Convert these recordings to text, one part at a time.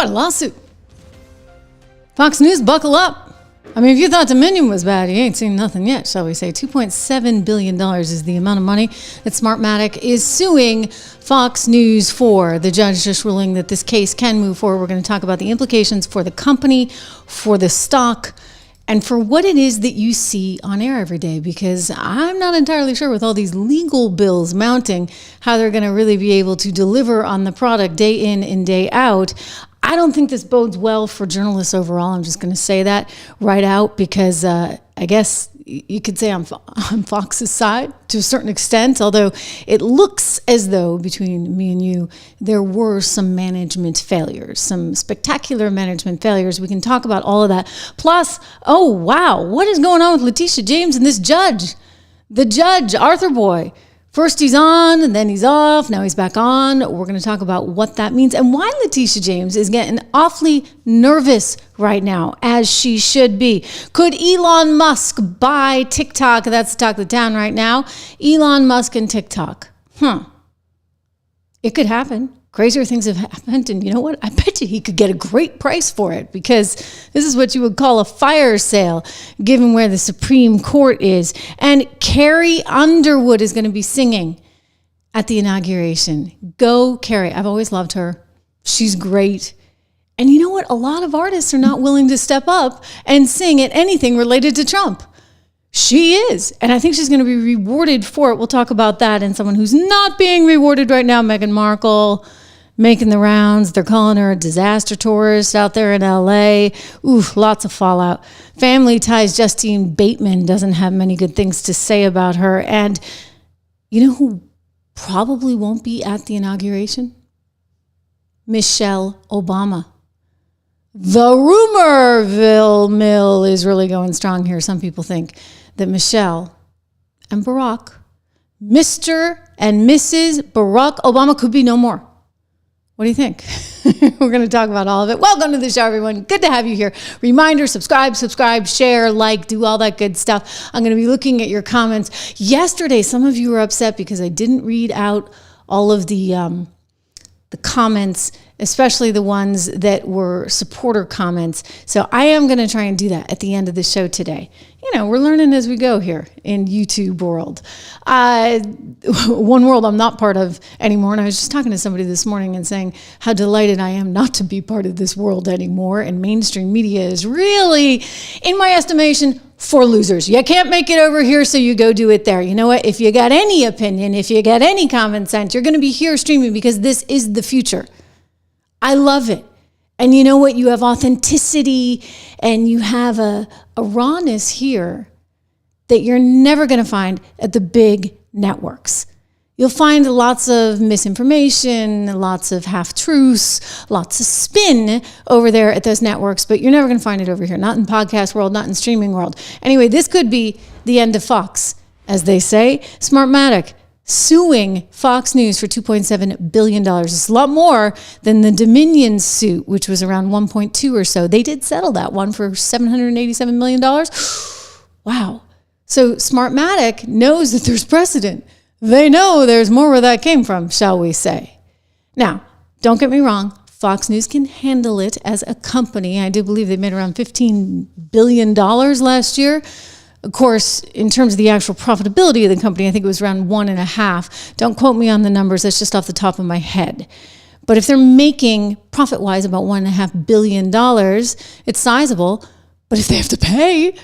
Quite a lawsuit. Fox News, buckle up. I mean, if you thought Dominion was bad, you ain't seen nothing yet, shall we say. $2.7 billion is the amount of money that Smartmatic is suing Fox News for. The judge just ruling that this case can move forward. We're going to talk about the implications for the company, for the stock, and for what it is that you see on air every day, because I'm not entirely sure with all these legal bills mounting how they're going to really be able to deliver on the product day in and day out. I don't think this bodes well for journalists overall. I'm just going to say that right out because I guess you could say I'm on Fox's side to a certain extent, although it looks as though between me and you, there were some management failures, some spectacular management failures. We can talk about all of that. Plus, oh, wow, what is going on with Letitia James and this judge? The judge, Arthur Boy. First he's on, and then he's off. Now he's back on. We're going to talk about what that means and why Letitia James is getting awfully nervous right now, as she should be. Could Elon Musk buy TikTok? That's the talk of the town right now. Elon Musk and TikTok. It could happen. Crazier things have happened, and you know what? I bet you he could get a great price for it, because this is what you would call a fire sale, given where the Supreme Court is. And Carrie Underwood is going to be singing at the inauguration. Go, Carrie. I've always loved her. She's great. And you know what? A lot of artists are not willing to step up and sing at anything related to Trump. She is. And I think she's going to be rewarded for it. We'll talk about that. And someone who's not being rewarded right now, Meghan Markle, making the rounds. They're calling her a disaster tourist out there in LA. Oof, lots of fallout. Family Ties Justine Bateman doesn't have many good things to say about her. And you know who probably won't be at the inauguration? Michelle Obama. The rumorville mill is really going strong here. Some people think that Michelle and Barack, Mr. and Mrs. Barack Obama, could be no more. What do you think? We're going to talk about all of it. Welcome to the show, everyone. Good to have you here. Reminder, subscribe, share, like, do all that good stuff. I'm going to be looking at your comments. Yesterday, some of you were upset because I didn't read out all of the comments, especially the ones that were supporter comments. So I am going to try and do that at the end of the show today. You know, we're learning as we go here in YouTube world. One world I'm not part of anymore. And I was just talking to somebody this morning and saying how delighted I am not to be part of this world anymore. And mainstream media is really, in my estimation, for losers. You can't make it over here, so you go do it there. You know what? If you got any opinion, if you got any common sense, you're going to be here streaming, because this is the future. I love it. And you know what? You have authenticity and you have a rawness here that you're never going to find at the big networks. You'll find lots of misinformation, lots of half-truths, lots of spin over there at those networks, but you're never going to find it over here. Not in podcast world, not in streaming world. Anyway, this could be the end of Fox, as they say. Smartmatic suing Fox News for $2.7 billion. It's a lot more than the Dominion suit, which was around 1.2 or so. They did settle that one for $787 million. Wow. So Smartmatic knows that there's precedent. They know there's more where that came from, shall we say. Now, don't get me wrong. Fox News can handle it as a company. I do believe they made around $15 billion last year. Of course, in terms of the actual profitability of the company, I think it was around 1.5. Don't quote me on the numbers. That's just off the top of my head. But if they're making profit-wise about $1.5 billion, it's sizable. But if they have to pay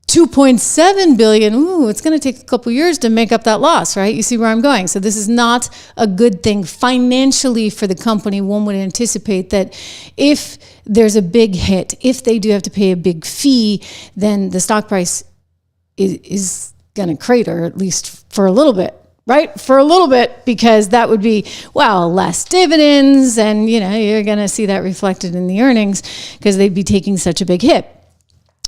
$2.7 billion, it's going to take a couple years to make up that loss, right? You see where I'm going. So this is not a good thing financially for the company. One would anticipate that if there's a big hit, if they do have to pay a big fee, then the stock price is going to crater, at least for a little bit, right? For a little bit, because that would be, less dividends, and you're going to see that reflected in the earnings because they'd be taking such a big hit.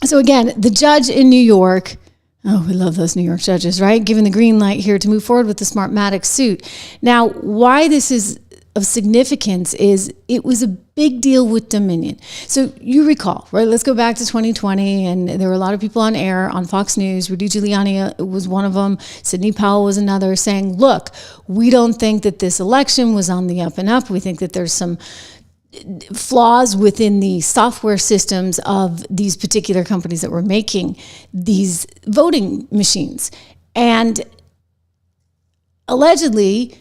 So again, the judge in New York, we love those New York judges, right? Given the green light here to move forward with the Smartmatic suit. Now, why this is of significance is it was a big deal with Dominion. So you recall, right? Let's go back to 2020, and there were a lot of people on air on Fox News. Rudy Giuliani was one of them. Sidney Powell was another, saying, look, we don't think that this election was on the up and up. We think that there's some flaws within the software systems of these particular companies that were making these voting machines. And allegedly,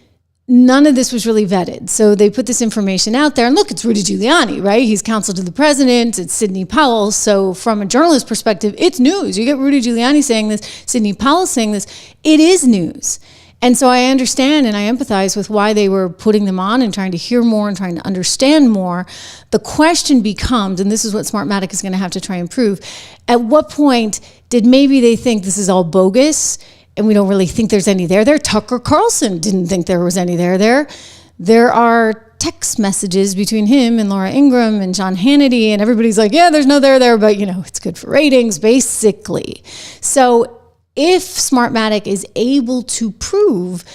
none of this was really vetted. So they put this information out there, and look, it's Rudy Giuliani, right? He's counsel to the president. It's Sidney Powell. So from a journalist perspective, it's news. You get Rudy Giuliani saying this, Sidney Powell saying this. It is news. And so I understand and I empathize with why they were putting them on and trying to hear more and trying to understand more. The question becomes, and this is what Smartmatic is going to have to try and prove, at what point did maybe they think this is all bogus and we don't really think there's any there? Tucker Carlson didn't think there was any there. There are text messages between him and Laura Ingraham and John Hannity, and everybody's like, yeah, there's no there, but it's good for ratings, basically. So if Smartmatic is able to prove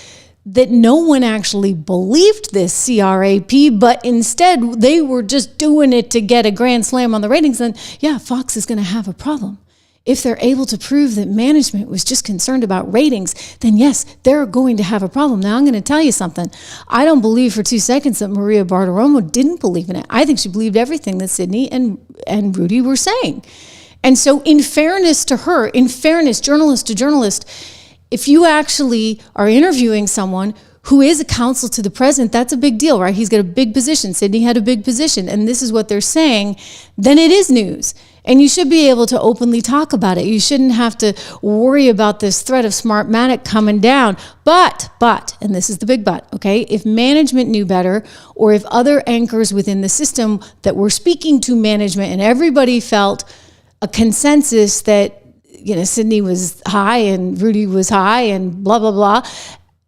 that no one actually believed this CRAP, but instead they were just doing it to get a grand slam on the ratings, then yeah, Fox is going to have a problem. If they're able to prove that management was just concerned about ratings, then yes, they're going to have a problem. Now, I'm going to tell you something. I don't believe for 2 seconds that Maria Bartiromo didn't believe in it. I think she believed everything that Sidney and Rudy were saying. And so in fairness to her, journalist to journalist, if you actually are interviewing someone who is a counsel to the president, that's a big deal, right? He's got a big position. Sidney had a big position, and this is what they're saying, then it is news. And you should be able to openly talk about it. You shouldn't have to worry about this threat of Smartmatic coming down. But, and this is the big but, okay? If management knew better, or if other anchors within the system that were speaking to management and everybody felt a consensus that, Sidney was high and Rudy was high and blah, blah, blah,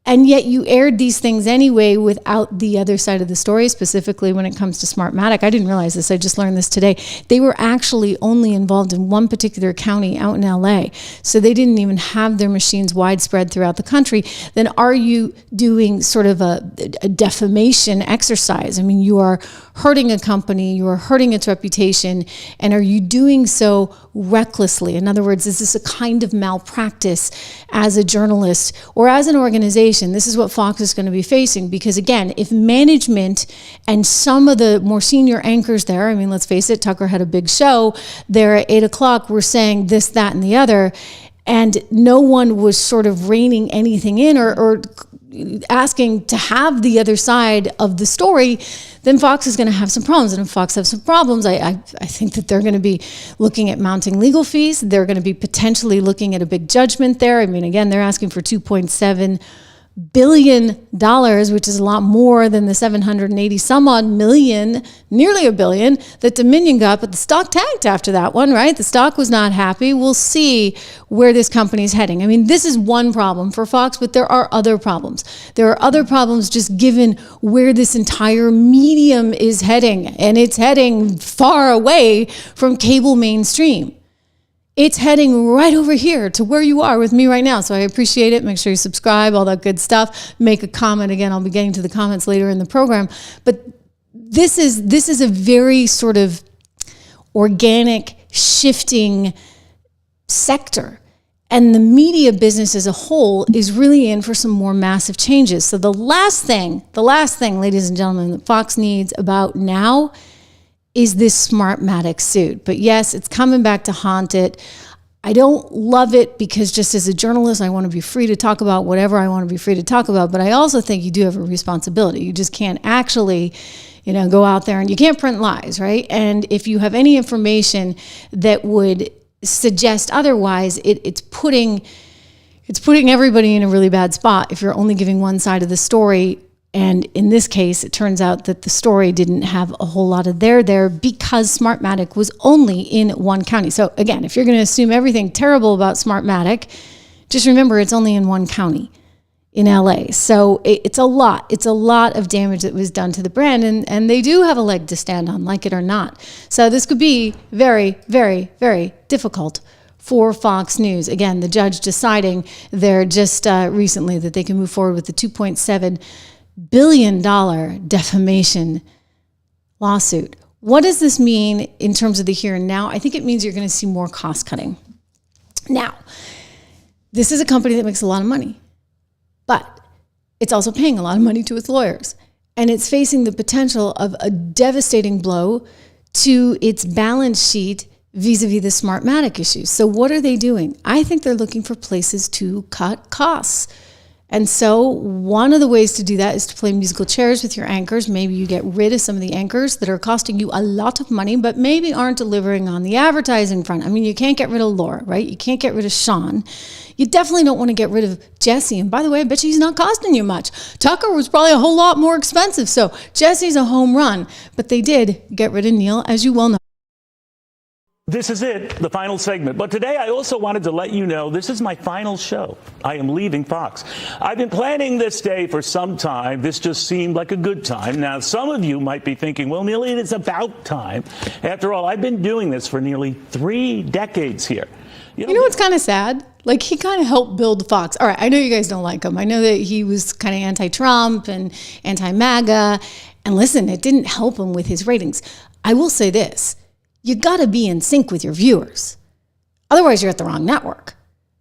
and yet you aired these things anyway without the other side of the story, specifically when it comes to Smartmatic. I didn't realize this. I just learned this today. They were actually only involved in one particular county out in LA. So they didn't even have their machines widespread throughout the country. Then are you doing sort of a defamation exercise? I mean, you are hurting a company, you are hurting its reputation, and are you doing so recklessly? In other words, is this a kind of malpractice as a journalist or as an organization? This is what Fox is going to be facing, because again, if management and some of the more senior anchors there, I mean, let's face it, Tucker had a big show there at 8 o'clock, we're saying this, that, and the other, and no one was sort of reining anything in or asking to have the other side of the story, then Fox is going to have some problems. And if Fox has some problems, I think that they're going to be looking at mounting legal fees. They're going to be potentially looking at a big judgment there. I mean, again, they're asking for $2.7 billion, which is a lot more than the 780 some odd million, nearly $1 billion that Dominion got, but the stock tanked after that one, right? The stock was not happy. We'll see where this company's heading. I mean, this is one problem for Fox, but there are other problems. There are other problems just given where this entire medium is heading, and it's heading far away from cable mainstream. It's heading right over here to where you are with me right now. So I appreciate it. Make sure you subscribe, all that good stuff. Make a comment. Again, I'll be getting to the comments later in the program. But this is a very sort of organic, shifting sector. And the media business as a whole is really in for some more massive changes. So the last thing, ladies and gentlemen, that Fox needs about now is this Smartmatic suit. But yes, it's coming back to haunt it. I don't love it because just as a journalist, I want to be free to talk about whatever I want to be free to talk about. But I also think you do have a responsibility. You just can't actually, go out there and you can't print lies, right? And if you have any information that would suggest otherwise, it's putting everybody in a really bad spot if you're only giving one side of the story. And in this case, it turns out that the story didn't have a whole lot of there because Smartmatic was only in one county. So again, if you're going to assume everything terrible about Smartmatic, just remember it's only in one county in LA. So it's a lot. It's a lot of damage that was done to the brand. And they do have a leg to stand on, like it or not. So this could be very, very, very difficult for Fox News. Again, the judge deciding there just recently that they can move forward with the $2.7 billion defamation lawsuit. What does this mean in terms of the here and now? I think it means you're going to see more cost cutting. Now, this is a company that makes a lot of money, but it's also paying a lot of money to its lawyers. and it's facing the potential of a devastating blow to its balance sheet vis-a-vis the Smartmatic issues. So what are they doing? I think they're looking for places to cut costs. And so one of the ways to do that is to play musical chairs with your anchors. Maybe you get rid of some of the anchors that are costing you a lot of money, but maybe aren't delivering on the advertising front. I mean, you can't get rid of Laura, right? You can't get rid of Sean. You definitely don't want to get rid of Jesse. And by the way, I bet you he's not costing you much. Tucker was probably a whole lot more expensive. So Jesse's a home run, but they did get rid of Neil, as you well know. This is it, the final segment. But today I also wanted to let you know this is my final show. I am leaving Fox. I've been planning this day for some time. This just seemed like a good time. Now, some of you might be thinking, well, Neil, it's about time. After all, I've been doing this for nearly 3 decades here. You know what's kind of sad? Like, he kind of helped build Fox. All right, I know you guys don't like him. I know that he was kind of anti-Trump and anti-MAGA. And listen, it didn't help him with his ratings. I will say this. You got to be in sync with your viewers. Otherwise, you're at the wrong network.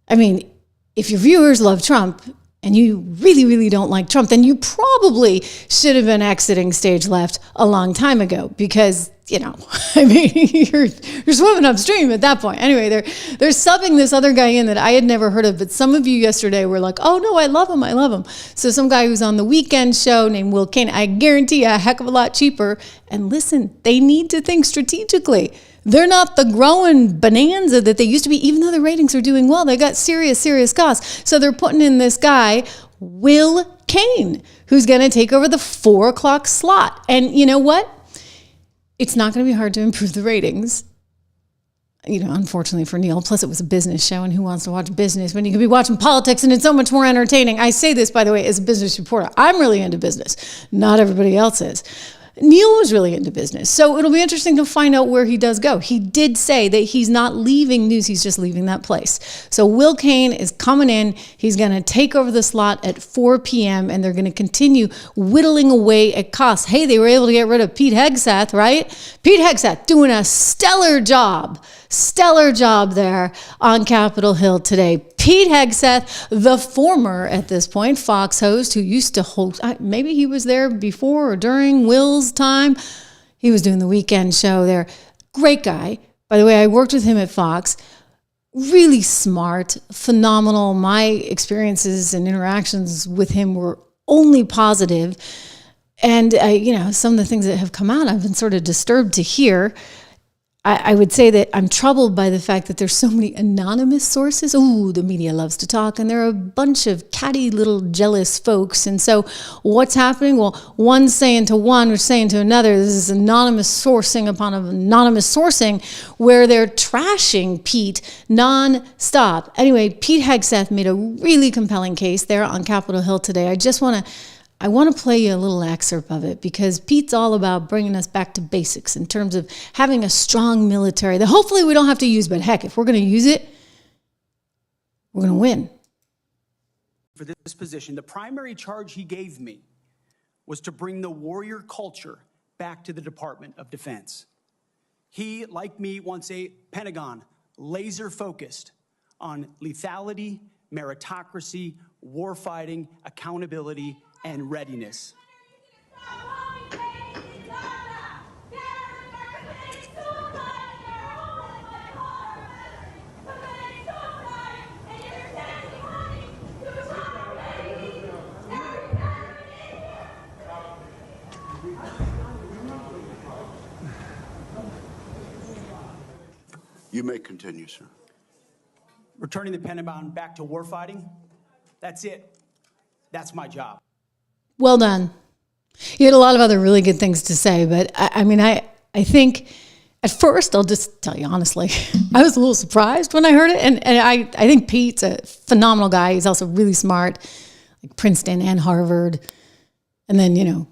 I mean, if your viewers love Trump and you really, really don't like Trump, then you probably should have been exiting stage left a long time ago because, you know, I mean, you're swimming upstream at that point. Anyway, they're subbing this other guy in that I had never heard of, but some of you yesterday were like, oh, no, I love him. I love him. So some guy who's on the weekend show named Will Kane, I guarantee you a heck of a lot cheaper. And listen, they need to think strategically. They're not the growing bonanza that they used to be, even though the ratings are doing well. They got serious costs. So they're putting in this guy, Will Kane, who's going to take over the 4 o'clock slot. And you know what? It's not going to be hard to improve the ratings. You know, unfortunately for Neil, plus it was a business show, and who wants to watch business when you could be watching politics and it's so much more entertaining? I say this, by the way, as a business reporter. I'm really into business. Not everybody else is. Neil was really into business. So it'll be interesting to find out where he does go. He did say that he's not leaving news, he's just leaving that place. So Will Kane is coming in. He's going to take over the slot at 4 p.m. and they're going to continue whittling away at costs. Hey, they were able to get rid of Pete Hegseth, right? Pete Hegseth doing a stellar job there on Capitol Hill today. Pete Hegseth, the former, at this point, Fox host who used to host, maybe he was there before or during Will's time. He was doing the weekend show there. Great guy. By the way, I worked with him at Fox. Really smart, phenomenal. My experiences and interactions with him were only positive. And, you know, some of the things that have come out, I've been sort of disturbed to hear. I would say that I'm troubled by the fact that there's so many anonymous sources. Ooh, the media loves to talk, and there are a bunch of catty little jealous folks. And so what's happening? Well, one's saying to one, or saying to another, this is anonymous sourcing upon anonymous sourcing, where they're trashing Pete nonstop. Anyway, Pete Hegseth made a really compelling case there on Capitol Hill today. I want to play you a little excerpt of it because Pete's all about bringing us back to basics in terms of having a strong military that hopefully we don't have to use, but heck, if we're going to use it, we're going to win. For this position, the primary charge he gave me was to bring the warrior culture back to the Department of Defense. He, like me, wants a Pentagon laser-focused on lethality, meritocracy, warfighting, accountability, and readiness. You may continue, sir. Returning the Pentagon back to warfighting, that's it. That's my job. Well done. You had a lot of other really good things to say, but I think at first, I'll just tell you honestly, I was a little surprised when I heard it. And I think Pete's a phenomenal guy. He's also really smart, like Princeton and Harvard. And then, you know,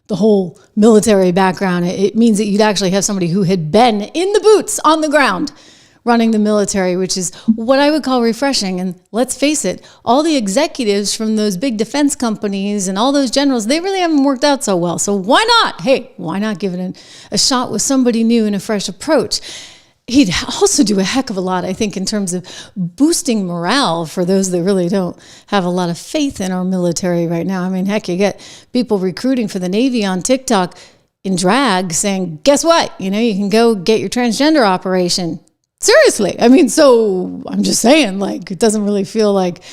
the whole military background, it means that you'd actually have somebody who had been in the boots on the ground running the military, which is what I would call refreshing. And let's face it, all the executives from those big defense companies and all those generals, they really haven't worked out so well. So why not? Hey, why not give it a shot with somebody new and a fresh approach? he'd also do a heck of a lot, I think, in terms of boosting morale for those that really don't have a lot of faith in our military right now. I mean, heck, you get people recruiting for the Navy on TikTok in drag saying, guess what? You can go get your transgender operation. Seriously. I mean, so I'm just saying, it doesn't really feel like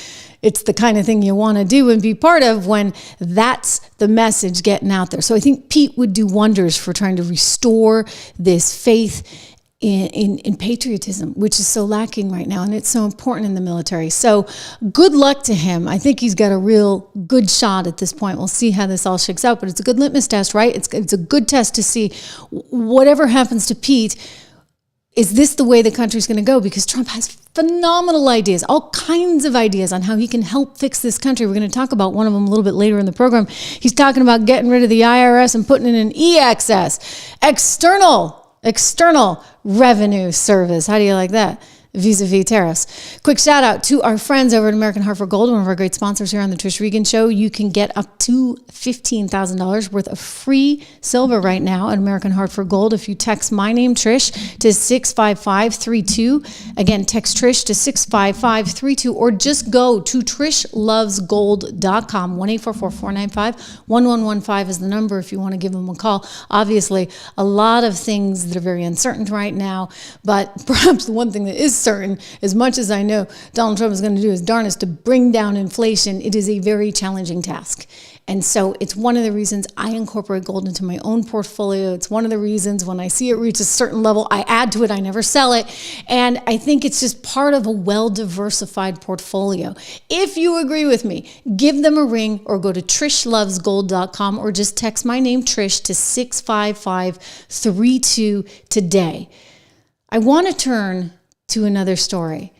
it's the kind of thing you want to do and be part of when that's the message getting out there. So I think Pete would do wonders for trying to restore this faith in patriotism, which is so lacking right now, and it's so important in the military. So good luck to him. I think he's got a real good shot at this point. We'll see how this all shakes out, but it's a good litmus test, right? It's a good test to see whatever happens to Pete, is this the way the country's going to go? Because Trump has phenomenal ideas, all kinds of ideas on how he can help fix this country. We're going to talk about one of them a little bit later in the program. He's talking about getting rid of the IRS and putting in an EXS, external revenue service. How do you like that? Vis-a-vis tariffs. Quick shout out to our friends over at American Heart for Gold, one of our great sponsors here on the Trish Regan Show. You can get up to $15,000 worth of free silver right now at American Heart for Gold if you text my name, Trish, to 65532. Again, text Trish to 65532, or just go to trishlovesgold.com. 1-844-495-1115 is the number if you want to give them a call. Obviously, a lot of things that are very uncertain right now, but perhaps the one thing that is certain, as much as I know Donald Trump is going to do his darnest to bring down inflation, it is a very challenging task. And so it's one of the reasons I incorporate gold into my own portfolio. It's one of the reasons when I see it reach a certain level, I add to it, I never sell it. And I think it's just part of a well-diversified portfolio. If you agree with me, give them a ring or go to trishlovesgold.com or just text my name, Trish, to 65532 today. I want to turn to another story.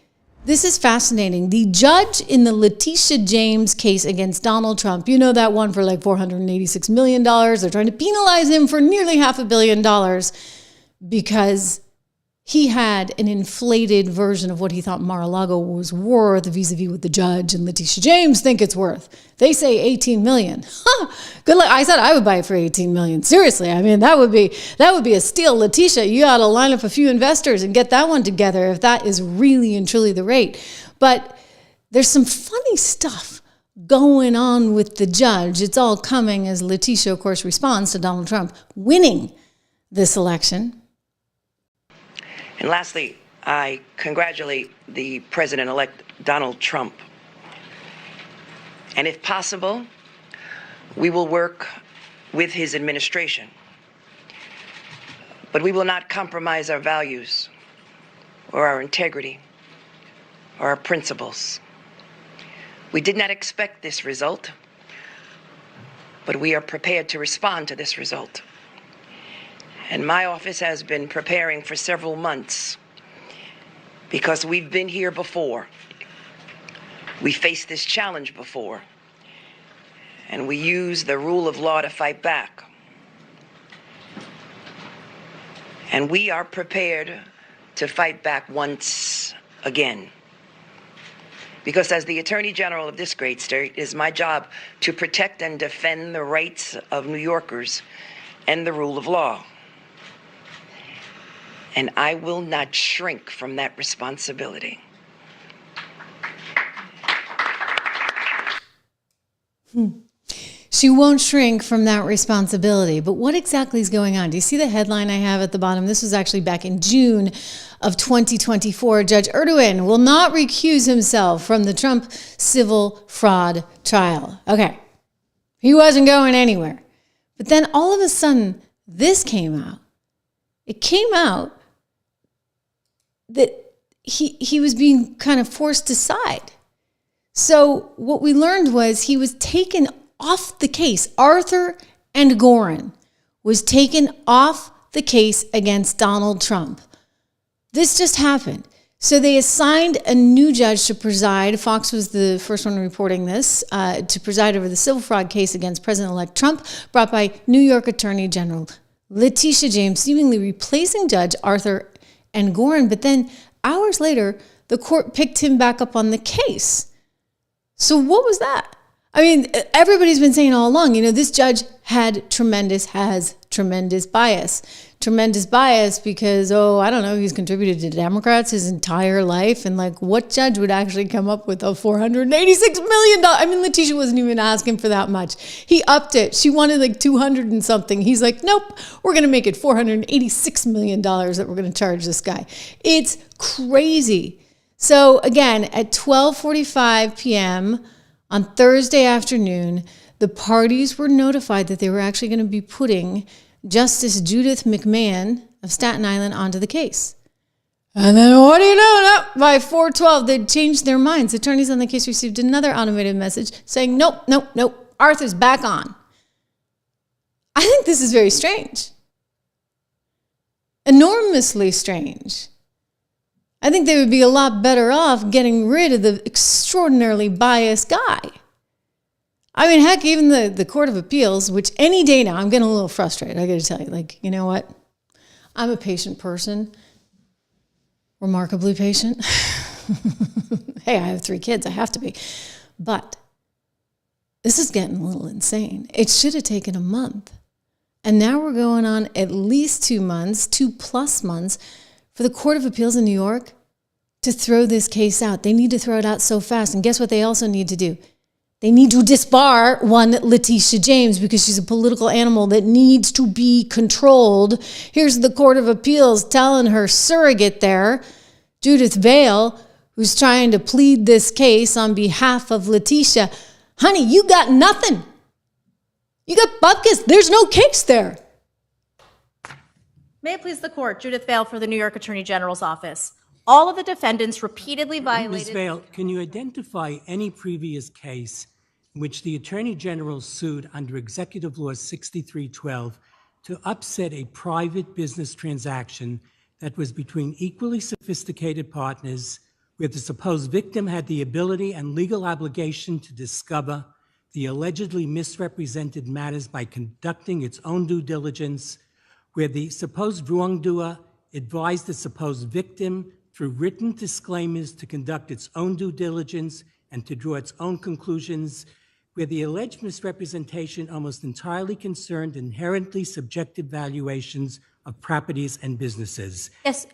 This is fascinating. The judge in the Letitia James case against Donald Trump, you know that one for like $486 million. They're trying to penalize him for nearly $500 million because he had an inflated version of what he thought Mar-a-Lago was worth vis-a-vis what the judge and Letitia James think it's worth. They say 18 million. Good luck. I said I would buy it for 18 million. Seriously. I mean, that would be a steal. Letitia, you ought to line up a few investors and get that one together if that is really and truly the rate. But there's some funny stuff going on with the judge. It's all coming as Letitia, of course, responds to Donald Trump winning this election. And lastly, I congratulate the President-elect Donald Trump. And if possible, we will work with his administration. But we will not compromise our values or our integrity or our principles. We did not expect this result, but we are prepared to respond to this result. And my office has been preparing for several months because we've been here before. We faced this challenge before, and we use the rule of law to fight back. And we are prepared to fight back once again. Because as the Attorney General of this great state, it is my job to protect and defend the rights of New Yorkers and the rule of law. And I will not shrink from that responsibility. She won't shrink from that responsibility. But what exactly is going on? Do you see the headline I have at the bottom? This was actually back in June of 2024. Judge Erdogen will not recuse himself from the Trump civil fraud trial. Okay, he wasn't going anywhere. But then all of a sudden, this came out. It came out that he was being kind of forced aside. So what we learned was he was taken off the case. Arthur Engoron was taken off the case against Donald Trump. This just happened. So they assigned a new judge to preside. Fox was the first one reporting this, to preside over the civil fraud case against President-elect Trump, brought by New York Attorney General Letitia James, seemingly replacing Judge Arthur Engoron. But then hours later, the court picked him back up on the case. So what was that? I mean, everybody's been saying all along, this judge has tremendous bias. tremendous bias because, I don't know, he's contributed to Democrats his entire life. And like, what judge would actually come up with a $486 million? I mean, Letitia wasn't even asking for that much. He upped it. She wanted like 200 and something. He's like, nope, we're going to make it $486 million that we're going to charge this guy. It's crazy. So again, at 12:45 p.m. on Thursday afternoon, the parties were notified that they were actually going to be putting Justice Judith McMahon of Staten Island onto the case. And then what do you know? By 4:12, they'd changed their minds. Attorneys on the case received another automated message saying, nope, Arthur's back on. I think this is very strange. Enormously strange. I think they would be a lot better off getting rid of the extraordinarily biased guy. I mean, heck, even the Court of Appeals, which any day now, I'm getting a little frustrated. I got to tell you, like, you know what? I'm a patient person, remarkably patient. Hey, I have 3 kids. I have to be. But this is getting a little insane. It should have taken a month. And now we're going on at least 2 months, 2+ months, for the Court of Appeals in New York to throw this case out. They need to throw it out so fast. And guess what they also need to do? They need to disbar one Letitia James because she's a political animal that needs to be controlled. Here's the Court of Appeals telling her surrogate there, Judith Vale, who's trying to plead this case on behalf of Letitia, honey, you got nothing. You got bupkis. There's no case there. May it please the court, Judith Vale for the New York Attorney General's office. All of the defendants repeatedly violated... Ms. Vale, can you identify any previous case in which the Attorney General sued under Executive Law 6312 to upset a private business transaction that was between equally sophisticated partners, where the supposed victim had the ability and legal obligation to discover the allegedly misrepresented matters by conducting its own due diligence, where the supposed wrongdoer advised the supposed victim through written disclaimers to conduct its own due diligence and to draw its own conclusions, where the alleged misrepresentation almost entirely concerned inherently subjective valuations of properties and businesses. Yes.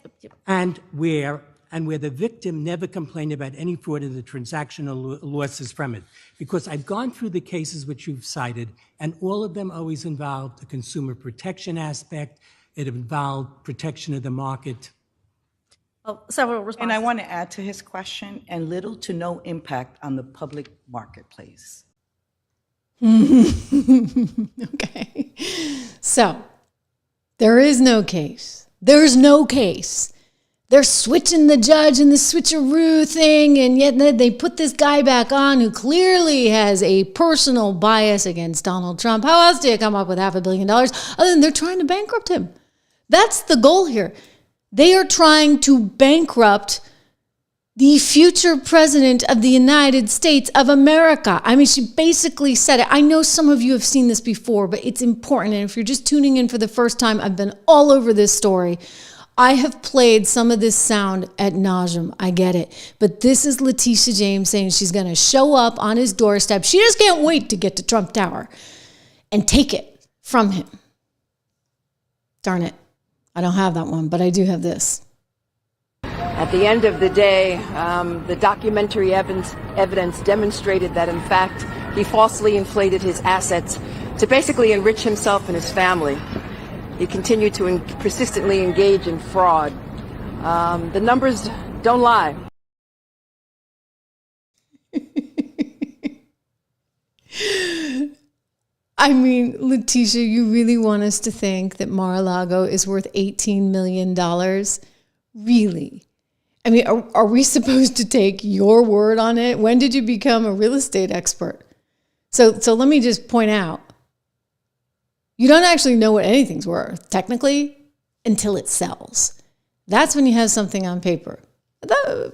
And where the victim never complained about any fraud in the transactional losses from it. Because I've gone through the cases which you've cited, and all of them always involved the consumer protection aspect. It involved protection of the market. Well, several responses. And I want to add to his question, and little to no impact on the public marketplace. Okay. So, there is no case. There's no case. They're switching the judge and the switcheroo thing, and yet they put this guy back on who clearly has a personal bias against Donald Trump. How else do you come up with $500 million other than they're trying to bankrupt him? That's the goal here. They are trying to bankrupt the future president of the United States of America. I mean, she basically said it. I know some of you have seen this before, but it's important. And if you're just tuning in for the first time, I've been all over this story. I have played some of this sound ad nauseum. I get it. But this is Leticia James saying she's going to show up on his doorstep. She just can't wait to get to Trump Tower and take it from him. Darn it. I don't have that one, but I do have this. At the end of the day, the documentary evidence demonstrated that, in fact, he falsely inflated his assets to basically enrich himself and his family. He continued to persistently engage in fraud. The numbers don't lie. I mean, Leticia, you really want us to think that Mar-a-Lago is worth $18 million? Really? I mean, are we supposed to take your word on it? When did you become a real estate expert? So let me just point out, you don't actually know what anything's worth, technically, until it sells. That's when you have something on paper.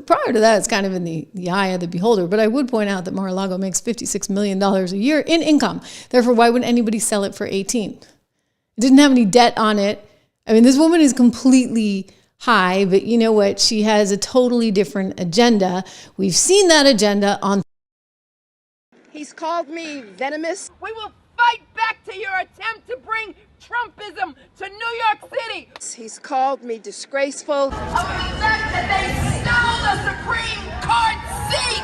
Prior to that, it's kind of in the eye of the beholder. But I would point out that Mar-a-Lago makes $56 million a year in income. Therefore, why would anybody sell it for 18? It didn't have any debt on it. I mean, this woman is completely high, but you know what? She has a totally different agenda. We've seen that agenda on... He's called me venomous. We will fight back to your attempt to bring Trumpism to New York City. He's called me disgraceful. Over the fact that they stole the Supreme Court seat.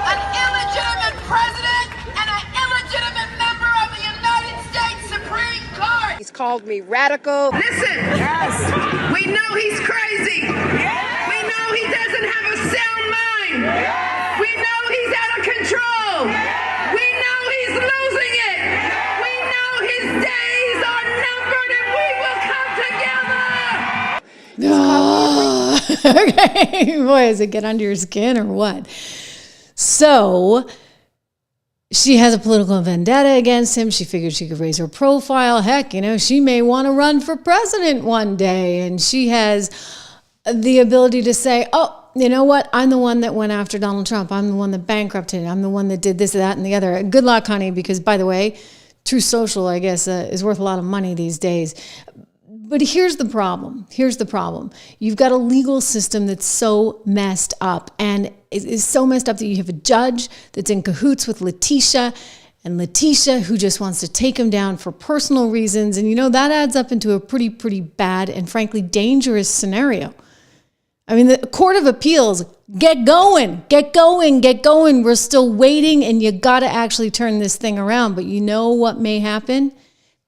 An illegitimate president and an illegitimate member of the United States Supreme Court. He's called me radical. Listen, we know he's crazy. We know he doesn't have a sound mind. We know he's out of control. We know he's losing it. We know his days are numbered and we will come together. Okay, boy, does it get under your skin or what? So she has a political vendetta against him. She figured she could raise her profile. Heck, she may want to run for president one day. And she has the ability to say, oh, you know what? I'm the one that went after Donald Trump. I'm the one that bankrupted him. I'm the one that did this, that, and the other. Good luck, honey, because, by the way, True Social, I guess, is worth a lot of money these days. But here's the problem. You've got a legal system that's so messed up, and is so messed up that you have a judge that's in cahoots with Letitia, and Letitia who just wants to take him down for personal reasons. And, that adds up into a pretty bad and, frankly, dangerous scenario. I mean, the Court of Appeals, get going. We're still waiting, and you got to actually turn this thing around. But you know what may happen?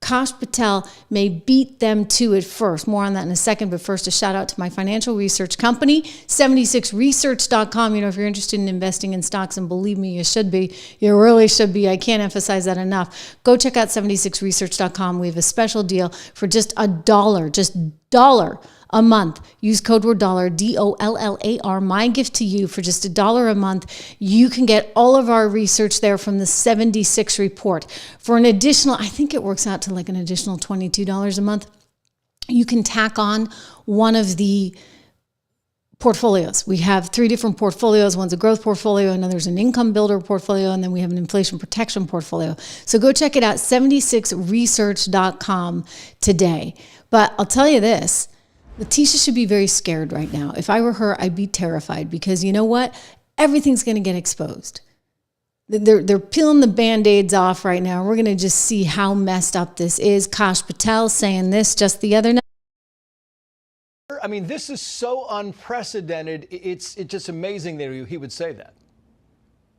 Kos Patel may beat them to it first. More on that in a second, but first a shout out to my financial research company, 76research.com. If you're interested in investing in stocks, and believe me, you should be. You really should be. I can't emphasize that enough. Go check out 76research.com. We have a special deal for just $1 a month. Use code word dollar, DOLLAR, my gift to you for just $1 a month. You can get all of our research there from the 76 report. For an additional, I think it works out to like an additional $22 a month. You can tack on one of the portfolios. We have 3 different portfolios. One's a growth portfolio, another's an income builder portfolio, and then we have an inflation protection portfolio. So go check it out, 76research.com today. But I'll tell you this, Letitia should be very scared right now. If I were her, I'd be terrified, because you know what? Everything's going to get exposed. They're peeling the Band-Aids off right now. We're going to just see how messed up this is. Kash Patel saying this just the other night. I mean, this is so unprecedented. It's just amazing that he would say that.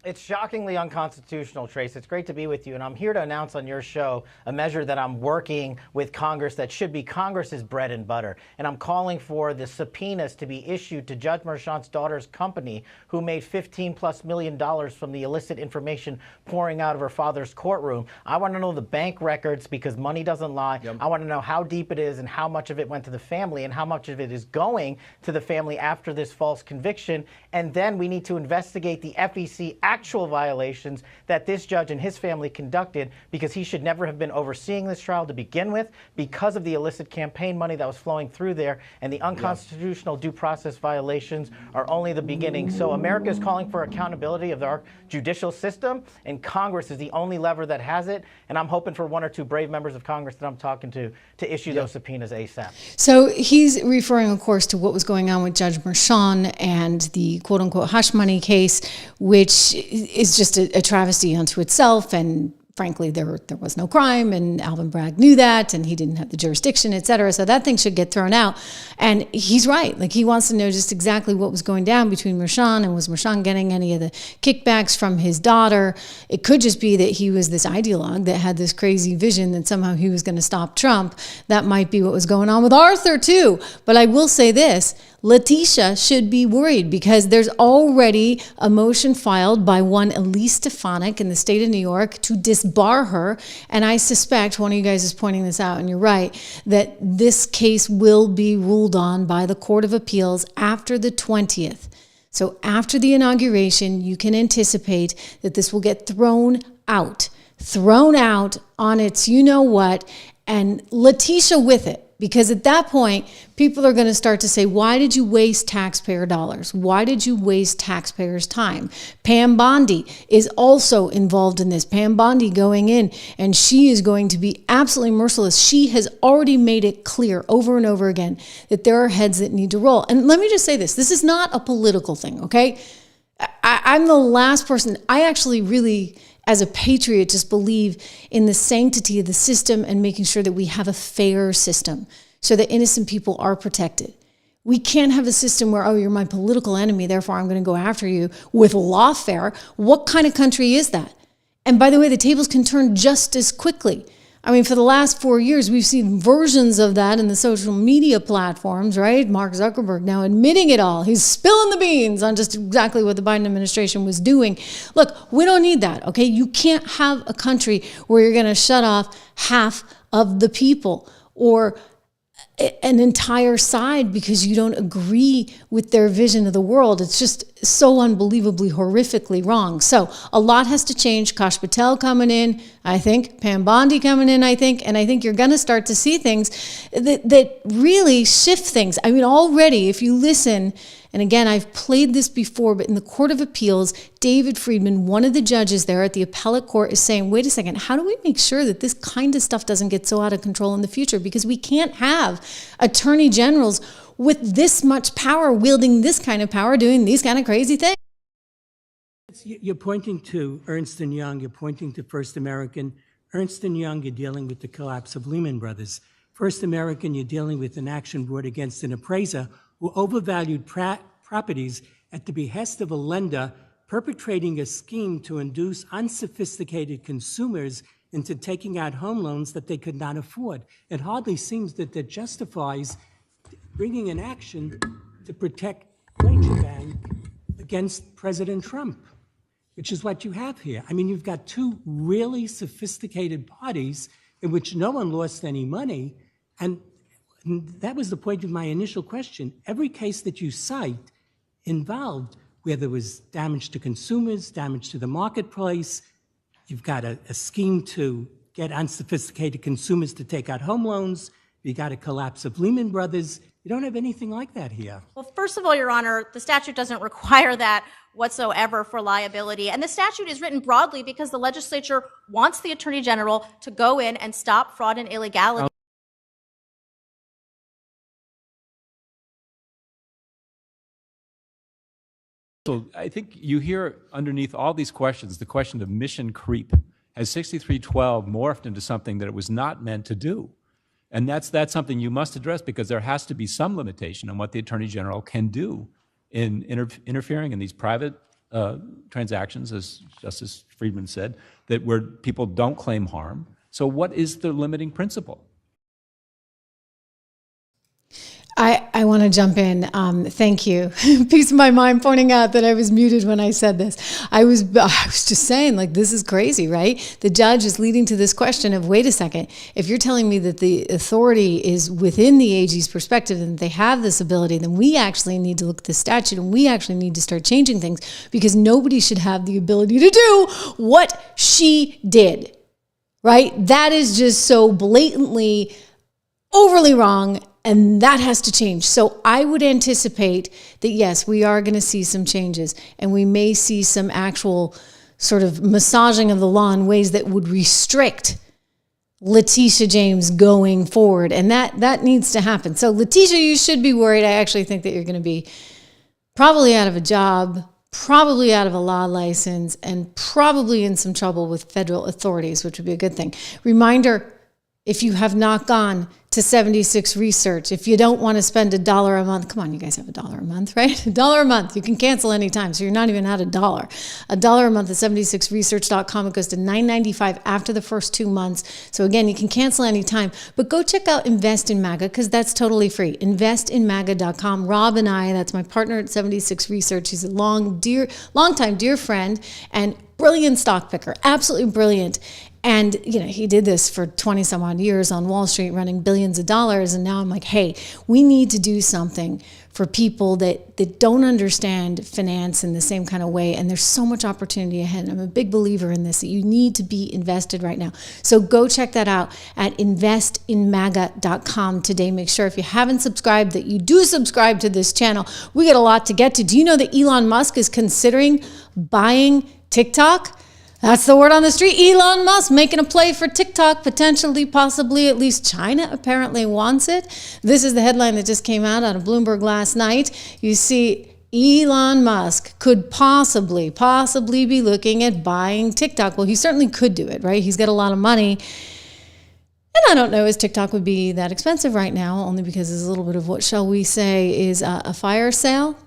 It's shockingly unconstitutional, Trace. It's great to be with you, and I'm here to announce on your show a measure that I'm working with Congress that should be Congress's bread and butter. And I'm calling for the subpoenas to be issued to Judge Merchan's daughter's company, who made $15+ million from the illicit information pouring out of her father's courtroom. I want to know the bank records, because money doesn't lie. Yep. I want to know how deep it is and how much of it went to the family and how much of it is going to the family after this false conviction. And then we need to investigate the FEC actual violations that this judge and his family conducted, because he should never have been overseeing this trial to begin with, because of the illicit campaign money that was flowing through there. And the unconstitutional due process violations are only the beginning. So America is calling for accountability of our judicial system, and Congress is the only lever that has it. And I'm hoping for 1 or 2 brave members of Congress that I'm talking to issue those subpoenas ASAP. So he's referring, of course, to what was going on with Judge Merchan and the quote-unquote hush money case, which is just a travesty unto itself. And frankly, there was no crime, and Alvin Bragg knew that, and he didn't have the jurisdiction, et cetera. So that thing should get thrown out. And he's right. Like, he wants to know just exactly what was going down between Merchan, and was Merchan getting any of the kickbacks from his daughter? It could just be that he was this ideologue that had this crazy vision that somehow he was going to stop Trump. That might be what was going on with Arthur too. But I will say this, Letitia should be worried, because there's already a motion filed by one Elise Stefanik in the state of New York to disbar her. And I suspect, one of you guys is pointing this out, and you're right, that this case will be ruled on by the Court of Appeals after the 20th. So after the inauguration, you can anticipate that this will get thrown out on its you-know-what, and Letitia with it. Because at that point, people are going to start to say, why did you waste taxpayer dollars? Why did you waste taxpayers' time? Pam Bondi is also involved in this. Pam Bondi going in, and she is going to be absolutely merciless. She has already made it clear over and over again that there are heads that need to roll. And let me just say this is not a political thing, okay? I'm the last person. I actually really, as a patriot, just believe in the sanctity of the system and making sure that we have a fair system so that innocent people are protected. We can't have a system where, oh, you're my political enemy, therefore I'm going to go after you with lawfare. What kind of country is that? And by the way, the tables can turn just as quickly. I mean, for the last 4 years, we've seen versions of that in the social media platforms, right? Mark Zuckerberg now admitting it all. He's spilling the beans on just exactly what the Biden administration was doing. Look, we don't need that, okay? You can't have a country where you're going to shut off half of the people or an entire side because you don't agree with their vision of the world. It's just so unbelievably, horrifically wrong. So a lot has to change. Kos Patel coming in, I think. Pam Bondi coming in, I think. And I think you're going to start to see things that really shift things. I mean, already, if you listen, and again, I've played this before, but in the Court of Appeals, David Friedman, one of the judges there at the appellate court, is saying, wait a second, how do we make sure that this kind of stuff doesn't get so out of control in the future? Because we can't have attorney generals with this much power, wielding this kind of power, doing these kind of crazy things. You're pointing to Ernst & Young, you're pointing to First American. Ernst & Young, you're dealing with the collapse of Lehman Brothers. First American, you're dealing with an action brought against an appraiser who overvalued properties at the behest of a lender perpetrating a scheme to induce unsophisticated consumers into taking out home loans that they could not afford. It hardly seems that justifies bringing an action to protect Deutsche Bank against President Trump, which is what you have here. I mean, you've got two really sophisticated parties in which no one lost any money, and that was the point of my initial question. Every case that you cite involved where there was damage to consumers, damage to the marketplace. You've got a scheme to get unsophisticated consumers to take out home loans. You got a collapse of Lehman Brothers. You don't have anything like that here. Well, first of all, Your Honor, the statute doesn't require that whatsoever for liability. And the statute is written broadly because the legislature wants the Attorney General to go in and stop fraud and illegality. So I think you hear underneath all these questions, the question of mission creep. Has 6312 morphed into something that it was not meant to do? And that's something you must address, because there has to be some limitation on what the Attorney General can do in interfering in these private transactions, as Justice Friedman said, that where people don't claim harm. So what is the limiting principle? I want to jump in. Thank you. Piece of my mind pointing out that I was muted when I said this. I was just saying, like, this is crazy, right? The judge is leading to this question of, wait a second, if you're telling me that the authority is within the AG's perspective and they have this ability, then we actually need to look at the statute and we actually need to start changing things, because nobody should have the ability to do what she did, right? That is just so blatantly overly wrong. And that has to change. So I would anticipate that, yes, we are going to see some changes, and we may see some actual sort of massaging of the law in ways that would restrict Leticia James going forward. And that needs to happen. So Leticia, you should be worried. I actually think that you're going to be probably out of a job, probably out of a law license, and probably in some trouble with federal authorities, which would be a good thing. Reminder, if you have not gone to 76 Research, if you don't want to spend $1 a month, come on, you guys have $1 a month, right? $1 a month, you can cancel anytime, so you're not even at $1. $1 a month at 76research.com. It goes to $9.95 after the first 2 months. So again, you can cancel anytime, but go check out Invest in MAGA, because that's totally free. Investinmaga.com. Rob and I, that's my partner at 76 Research. He's a long-time dear friend and brilliant stock picker, absolutely brilliant. And, you know, he did this for 20 some odd years on Wall Street, running billions of dollars. And now I'm like, hey, we need to do something for people that don't understand finance in the same kind of way. And there's so much opportunity ahead. I'm a big believer in this, that you need to be invested right now. So go check that out at investinmaga.com today. Make sure if you haven't subscribed that you do subscribe to this channel. We got a lot to get to. Do you know that Elon Musk is considering buying TikTok? That's the word on the street. Elon Musk making a play for TikTok, potentially, possibly, at least China apparently wants it. This is the headline that just came out of Bloomberg last night. You see Elon Musk could possibly be looking at buying TikTok. Well, he certainly could do it, right? He's got a lot of money. And I don't know if TikTok would be that expensive right now, only because it's a little bit of what shall we say is a fire sale.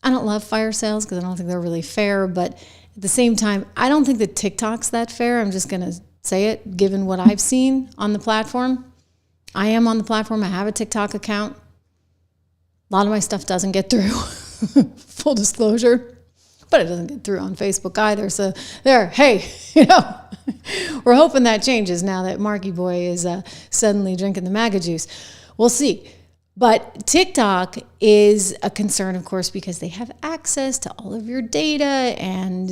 I don't love fire sales because I don't think they're really fair. But at the same time, I don't think that TikTok's that fair. I'm just going to say it, given what I've seen on the platform. I am on the platform. I have a TikTok account. A lot of my stuff doesn't get through. Full disclosure. But it doesn't get through on Facebook either. So there, hey, we're hoping that changes now that Marky Boy is suddenly drinking the MAGA juice. We'll see. But TikTok is a concern, of course, because they have access to all of your data and,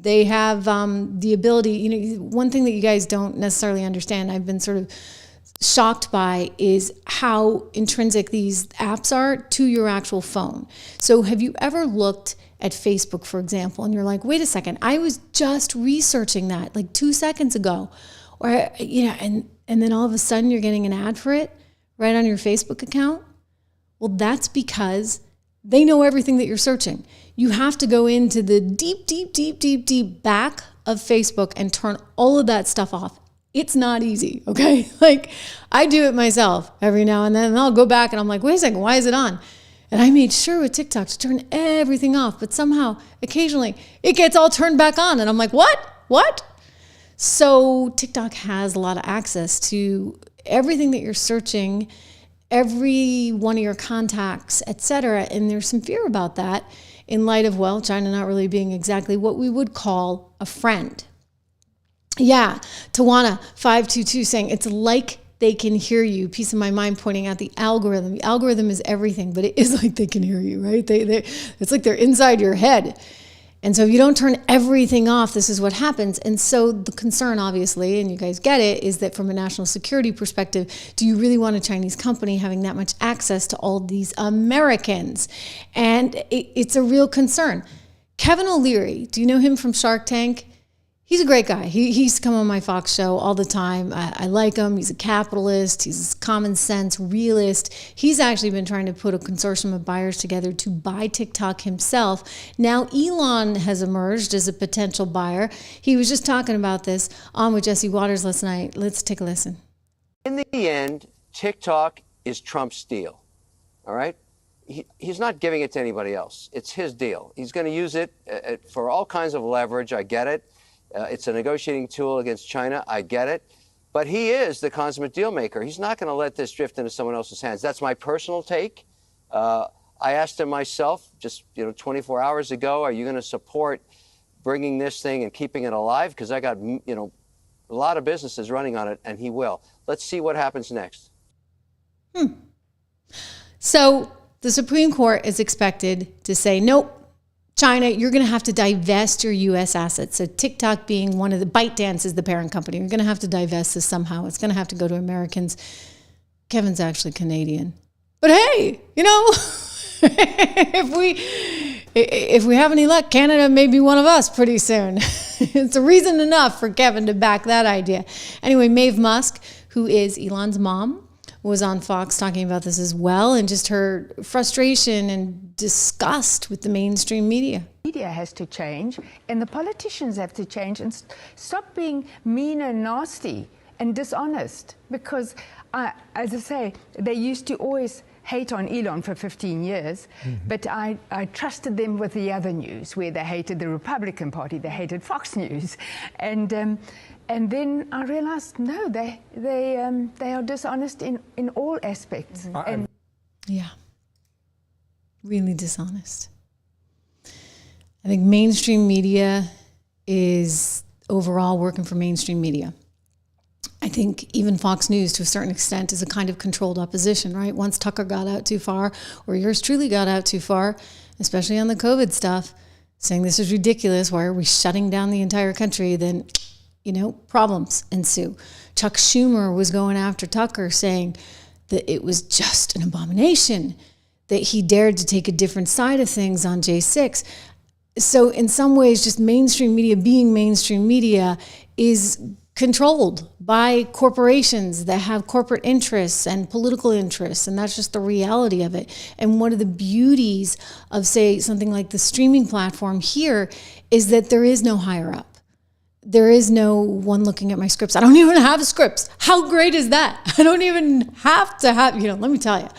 they have the ability, one thing that you guys don't necessarily understand, I've been sort of shocked by, is how intrinsic these apps are to your actual phone. So have you ever looked at Facebook, for example, and you're like, wait a second, I was just researching that like 2 seconds ago, or, and then all of a sudden you're getting an ad for it right on your Facebook account? Well, that's because they know everything that you're searching. You have to go into the deep back of Facebook and turn all of that stuff off. It's not easy, okay? Like, I do it myself every now and then, and I'll go back and I'm like, wait a second, why is it on? And I made sure with TikTok to turn everything off, but somehow, occasionally, it gets all turned back on, and I'm like, what? So TikTok has a lot of access to everything that you're searching, every one of your contacts, etc. And there's some fear about that in light of, China not really being exactly what we would call a friend. Yeah, Tawana522 saying, it's like they can hear you. Piece of my mind pointing out the algorithm. The algorithm is everything, but it is like they can hear you, right? It's like they're inside your head. And so if you don't turn everything off, this is what happens. And so the concern, obviously, and you guys get it, is that from a national security perspective, do you really want a Chinese company having that much access to all these Americans? And it's a real concern. Kevin O'Leary, do you know him from Shark Tank? He's a great guy. He used to come on my Fox show all the time. I like him. He's a capitalist. He's a common sense realist. He's actually been trying to put a consortium of buyers together to buy TikTok himself. Now Elon has emerged as a potential buyer. He was just talking about this on with Jesse Waters last night. Let's take a listen. In the end, TikTok is Trump's deal. All right? He's not giving it to anybody else. It's his deal. He's going to use it for all kinds of leverage. I get it. It's a negotiating tool against China. I get it. But he is the consummate deal maker. He's not going to let this drift into someone else's hands. That's my personal take. I asked him myself just 24 hours ago, are you going to support bringing this thing and keeping it alive? Because I got a lot of businesses running on it, and he will. Let's see what happens next. So the Supreme Court is expected to say, nope, China, you're going to have to divest your U.S. assets. So TikTok being one of the, ByteDance is the parent company. You're going to have to divest this somehow. It's going to have to go to Americans. Kevin's actually Canadian. But hey, if we have any luck, Canada may be one of us pretty soon. It's a reason enough for Kevin to back that idea. Anyway, Maeve Musk, who is Elon's mom, was on Fox talking about this as well, and just her frustration and disgust with the mainstream media. Media has to change, and the politicians have to change and stop being mean and nasty and dishonest. Because, as I say, they used to always hate on Elon for 15 years, but I trusted them with the other news, where they hated the Republican Party, they hated Fox News, and then I realized, no, they are dishonest in all aspects. Yeah, really dishonest. I think mainstream media is overall working for mainstream media. I think even Fox News, to a certain extent, is a kind of controlled opposition, right? Once Tucker got out too far, or yours truly got out too far, especially on the COVID stuff, saying this is ridiculous, why are we shutting down the entire country, then problems ensue. Chuck Schumer was going after Tucker, saying that it was just an abomination, that he dared to take a different side of things on J6. So in some ways, just mainstream media being mainstream media is controlled by corporations that have corporate interests and political interests, and that's just the reality of it. And one of the beauties of, say, something like the streaming platform here is that there is no higher up. There is no one looking at my scripts. I don't even have scripts. How great is that? I don't even have to have, let me tell you,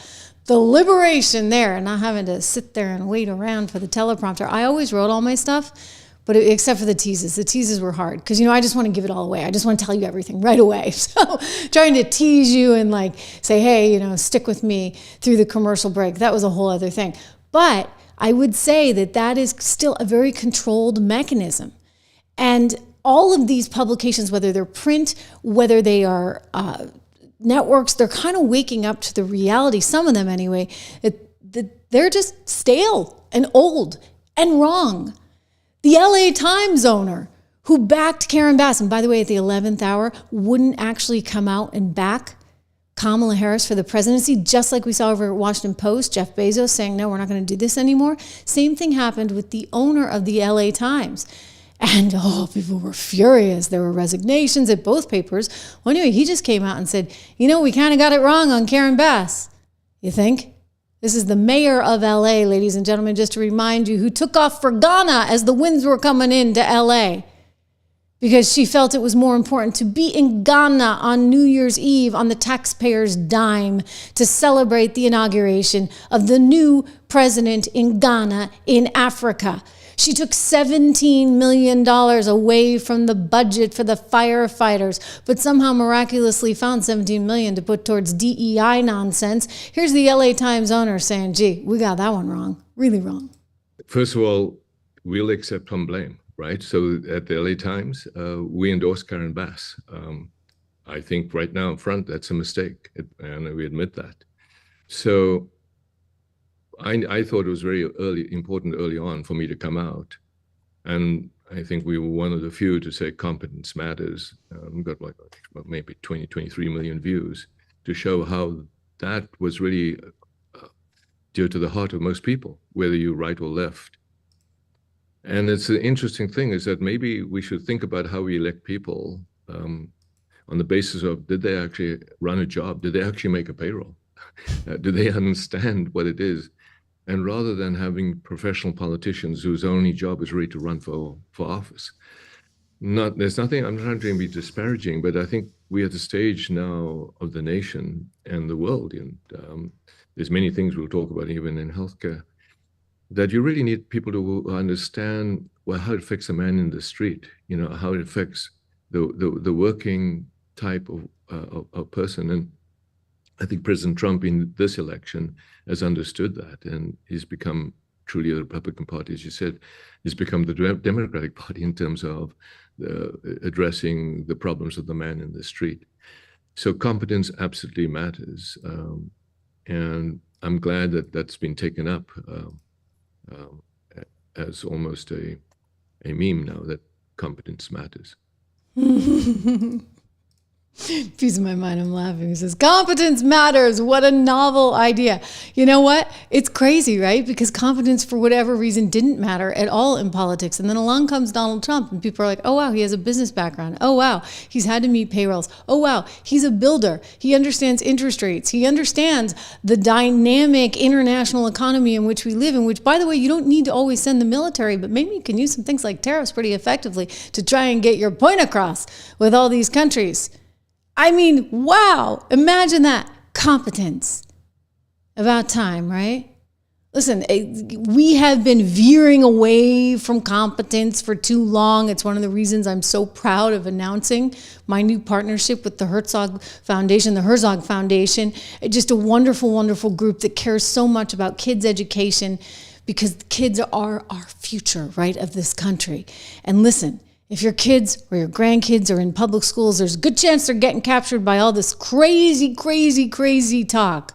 the liberation there and not having to sit there and wait around for the teleprompter. I always wrote all my stuff, but except for the teases. The teases were hard because, I just want to give it all away. I just want to tell you everything right away. So trying to tease you and say, hey, stick with me through the commercial break, that was a whole other thing. But I would say that is still a very controlled mechanism. And all of these publications, whether they're print, whether they are networks, they're kind of waking up to the reality, some of them anyway, that they're just stale and old and wrong. The LA Times owner who backed Karen Bass, and by the way, at the 11th hour, wouldn't actually come out and back Kamala Harris for the presidency, just like we saw over at Washington Post, Jeff Bezos saying, no, we're not going to do this anymore. Same thing happened with the owner of the LA Times. And people were furious. There were resignations at both papers. Well, anyway, he just came out and said, we kind of got it wrong on Karen Bass. You think? This is the mayor of LA, ladies and gentlemen, just to remind you, who took off for Ghana as the winds were coming into LA because she felt it was more important to be in Ghana on New Year's Eve on the taxpayers' dime to celebrate the inauguration of the new president in Ghana in Africa. She took $17 million away from the budget for the firefighters, but somehow miraculously found $17 million to put towards DEI nonsense. Here's the LA Times owner saying, gee, we got that one wrong, really wrong. First of all, we'll accept some blame, right? So at the LA Times, we endorse Karen Bass. I think right now in front, that's a mistake, and we admit that. So I thought it was very important early on for me to come out. And I think we were one of the few to say competence matters. We got maybe 20, 23 million views to show how that was really dear to the heart of most people, whether you're right or left. And it's an interesting thing is that maybe we should think about how we elect people on the basis of, did they actually run a job? Did they actually make a payroll? Do they understand what it is? And rather than having professional politicians whose only job is really to run for office. There's nothing, I'm not trying to be disparaging, but I think we're at the stage now of the nation and the world, and there's many things we'll talk about even in healthcare, that you really need people to understand how it affects a man in the street, how it affects the working type of person. And I think President Trump in this election has understood that, and he's become truly a Republican Party, as you said, he's become the Democratic Party in terms of addressing the problems of the man in the street. So competence absolutely matters, and I'm glad that that's been taken up as almost a meme now, that competence matters. Piece of my mind, I'm laughing. He says, competence matters. What a novel idea. You know what? It's crazy, right? Because competence, for whatever reason, didn't matter at all in politics. And then along comes Donald Trump, and people are like, oh, wow, he has a business background. Oh, wow, he's had to meet payrolls. Oh, wow, he's a builder. He understands interest rates. He understands the dynamic international economy in which we live, in which, by the way, you don't need to always send the military, but maybe you can use some things like tariffs pretty effectively to try and get your point across with all these countries. I mean, wow, imagine that. Competence. About time, right? Listen, we have been veering away from competence for too long. It's one of the reasons I'm so proud of announcing my new partnership with the Herzog Foundation, just a wonderful, wonderful group that cares so much about kids' education, because kids are our future, right, of this country. And listen, if your kids or your grandkids are in public schools, there's a good chance they're getting captured by all this crazy, crazy, crazy talk.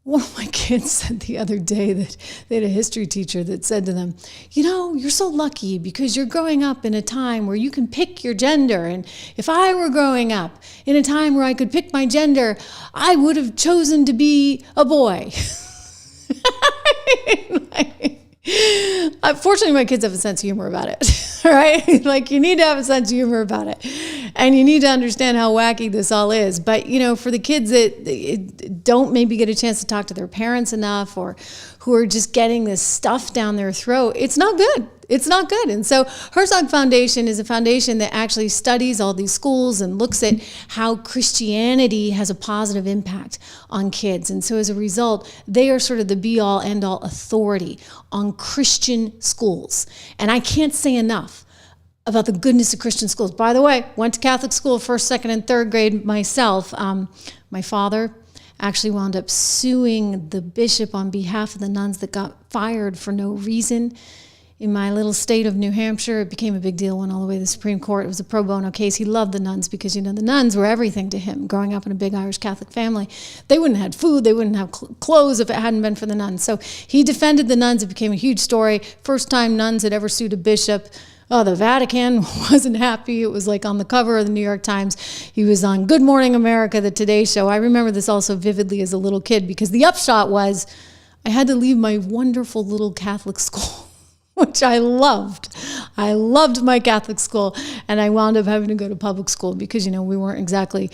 One of my kids said the other day that they had a history teacher that said to them, you're so lucky because you're growing up in a time where you can pick your gender. And if I were growing up in a time where I could pick my gender, I would have chosen to be a boy. Fortunately, my kids have a sense of humor about it, right? You need to have a sense of humor about it. And you need to understand how wacky this all is. But, you know, for the kids that don't maybe get a chance to talk to their parents enough, or who are just getting this stuff down their throat, it's not good. It's not good. And so Herzog Foundation is a foundation that actually studies all these schools and looks at how Christianity has a positive impact on kids. And so as a result, they are sort of the be-all, end-all authority on Christian schools. And I can't say enough about the goodness of Christian schools. By the way, went to Catholic school, 1st, 2nd, and 3rd grade myself. My father actually wound up suing the bishop on behalf of the nuns that got fired for no reason. In my little state of New Hampshire, it became a big deal, went all the way to the Supreme Court. It was a pro bono case. He loved the nuns because, you know, the nuns were everything to him. Growing up in a big Irish Catholic family, they wouldn't have had food, they wouldn't have clothes if it hadn't been for the nuns. So he defended the nuns. It became a huge story. First time nuns had ever sued a bishop. Oh, the Vatican wasn't happy. It was like on the cover of the New York Times. He was on Good Morning America, the Today Show. I remember this also vividly as a little kid, because the upshot was I had to leave my wonderful little Catholic school, which I loved. I loved my Catholic school, and I wound up having to go to public school because, you know, we weren't exactly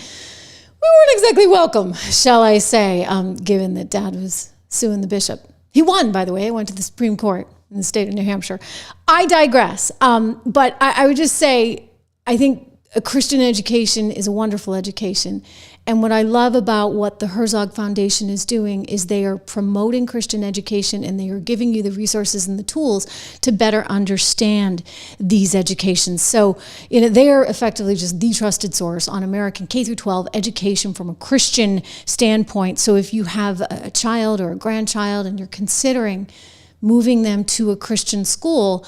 welcome, shall I say, given that Dad was suing the bishop. He won, by the way. I went to the Supreme Court in the state of New Hampshire. I digress. But I would just say, I think a Christian education is a wonderful education. And what I love about what the Herzog Foundation is doing is they are promoting Christian education, and they are giving you the resources and the tools to better understand these educations. So, you know, they are effectively just the trusted source on American K through 12 education from a Christian standpoint. So if you have a child or a grandchild and you're considering moving them to a Christian school,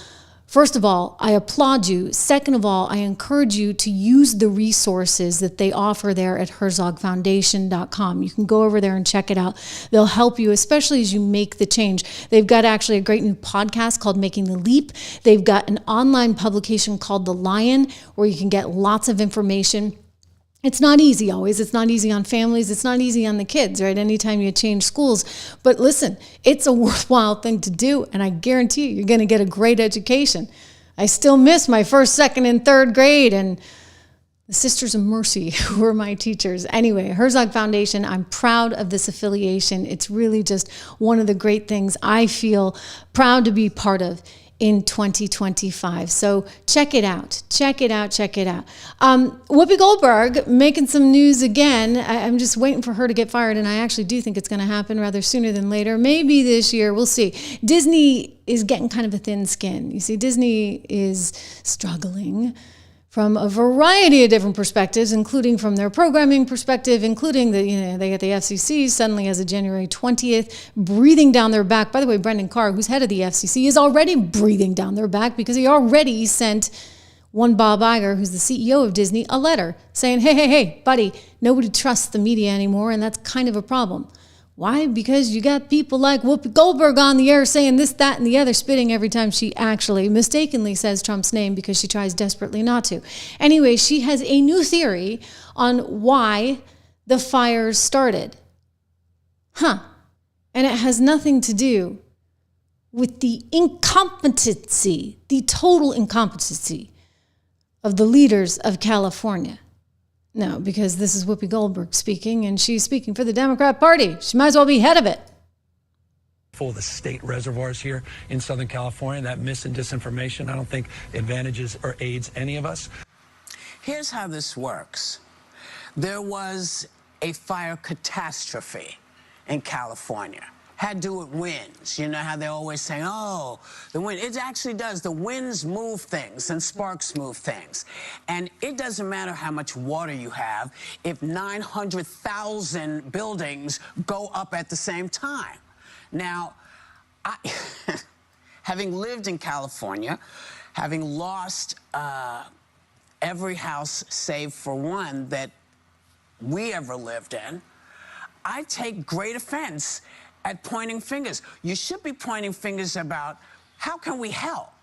first of all, I applaud you. Second of all, I encourage you to use the resources that they offer there at herzogfoundation.com. You can go over there and check it out. They'll help you, especially as you make the change. They've got actually a great new podcast called Making the Leap. They've got an online publication called The Lion, where you can get lots of information. It's not easy always. It's not easy on families. It's not easy on the kids, right? Anytime you change schools. But listen, it's a worthwhile thing to do, and I guarantee you're going to get a great education. I still miss my 1st, 2nd, and 3rd grade, and the Sisters of Mercy, who were my teachers. Anyway, Herzog Foundation, I'm proud of this affiliation. It's really just one of the great things I feel proud to be part of in 2025. So check it out. Check it out. Check it out. Whoopi Goldberg making some news again. I'm just waiting for her to get fired, and I actually do think it's going to happen rather sooner than later. Maybe this year. We'll see. Disney is getting kind of a thin skin. You see, Disney is struggling from a variety of different perspectives, including from their programming perspective, including the, you know, they got the FCC suddenly as of January 20th, breathing down their back. By the way, Brendan Carr, who's head of the FCC, is already breathing down their back because he already sent one Bob Iger, who's the CEO of Disney, a letter saying, hey, buddy, nobody trusts the media anymore, and that's kind of a problem. Why? Because you got people like Whoopi Goldberg on the air saying this, that, and the other, spitting every time she actually mistakenly says Trump's name because she tries desperately not to. Anyway, she has a new theory on why the fires started. And it has nothing to do with the incompetency, the total incompetency of the leaders of California. No, because this is Whoopi Goldberg speaking, and she's speaking for the Democrat Party. She might as well be head of it. Full of the state reservoirs here in Southern California, that mis and disinformation, I don't think advantages or aids any of us. Here's how this works. There was a fire catastrophe in California. Had to do with winds. You know how they always say, oh, the wind. It actually does. The winds move things and sparks move things. And it doesn't matter how much water you have if 900,000 buildings go up at the same time. Now, having lived in California, having lost every house save for one that we ever lived in, I take great offense at pointing fingers. You should be pointing fingers about how can we help?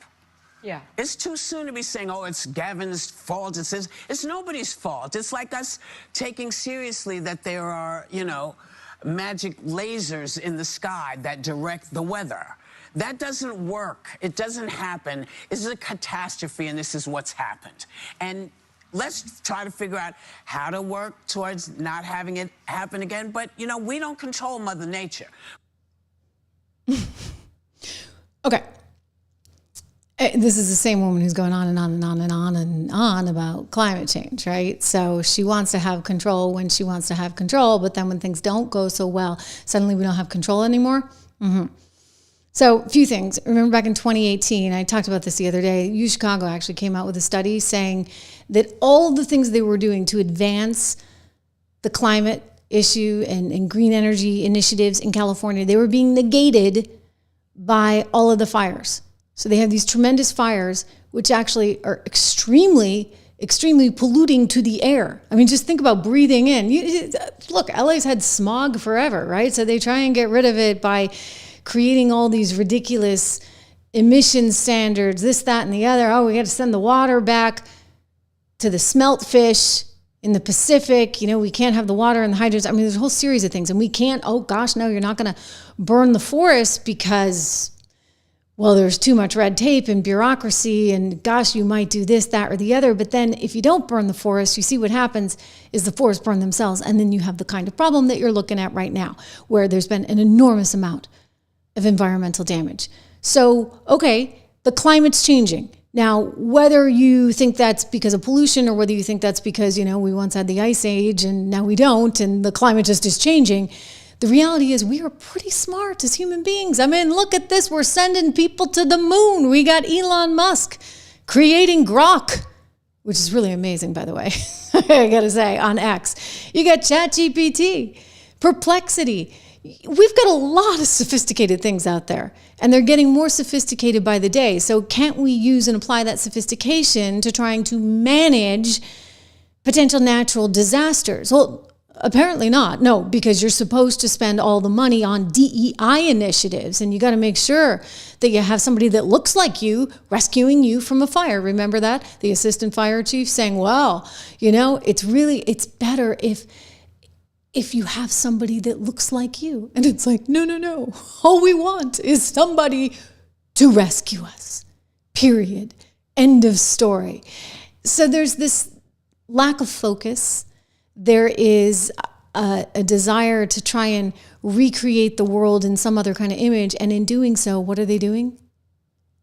Yeah. It's too soon to be saying, oh, it's Gavin's fault. It's nobody's fault. It's like us taking seriously that there are, you know, magic lasers in the sky that direct the weather. That doesn't work. It doesn't happen. This is a catastrophe, and this is what's happened. And let's try to figure out how to work towards not having it happen again. But, you know, we don't control Mother Nature. Okay. This is the same woman who's going on and on and on and on and on about climate change, right? So she wants to have control when she wants to have control, but then when things don't go so well, suddenly we don't have control anymore. So a few things. Remember back in 2018, I talked about this the other day, U Chicago actually came out with a study saying that all the things they were doing to advance the climate issue and green energy initiatives in California, they were being negated by all of the fires. So they have these tremendous fires, which actually are extremely polluting to the air. I mean, just think about breathing in. Look, LA's had smog forever, right? So they try and get rid of it by creating all these ridiculous emission standards, this, that, and the other. Oh, we got to send the water back to the smelt fish in the Pacific. You know, we can't have the water and the hydrogen. I mean, there's a whole series of things. And we can't, oh gosh, no, you're not going to burn the forest because, well, there's too much red tape and bureaucracy and gosh, you might do this, that, or the other. But then if you don't burn the forest, you see what happens is the forests burn themselves. And then you have the kind of problem that you're looking at right now, where there's been an enormous amount of environmental damage. So, okay, the climate's changing. Now, whether you think that's because of pollution or whether you think that's because, you know, we once had the ice age and now we don't and the climate just is changing, the reality is we are pretty smart as human beings. I mean, look at this. We're sending people to the moon. We got Elon Musk creating Grok, which is really amazing, by the way, I gotta say, on X. You got ChatGPT, Perplexity. We've got a lot of sophisticated things out there, and they're getting more sophisticated by the day. So can't we use and apply that sophistication to trying to manage potential natural disasters? Well, apparently not. No, because you're supposed to spend all the money on DEI initiatives, and you got to make sure that you have somebody that looks like you rescuing you from a fire. Remember that? The assistant fire chief saying, well, you know, it's better if you have somebody that looks like you. And it's like, no. All we want is somebody to rescue us. Period. End of story. So there's this lack of focus. There is a desire to try and recreate the world in some other kind of image. And in doing so, what are they doing?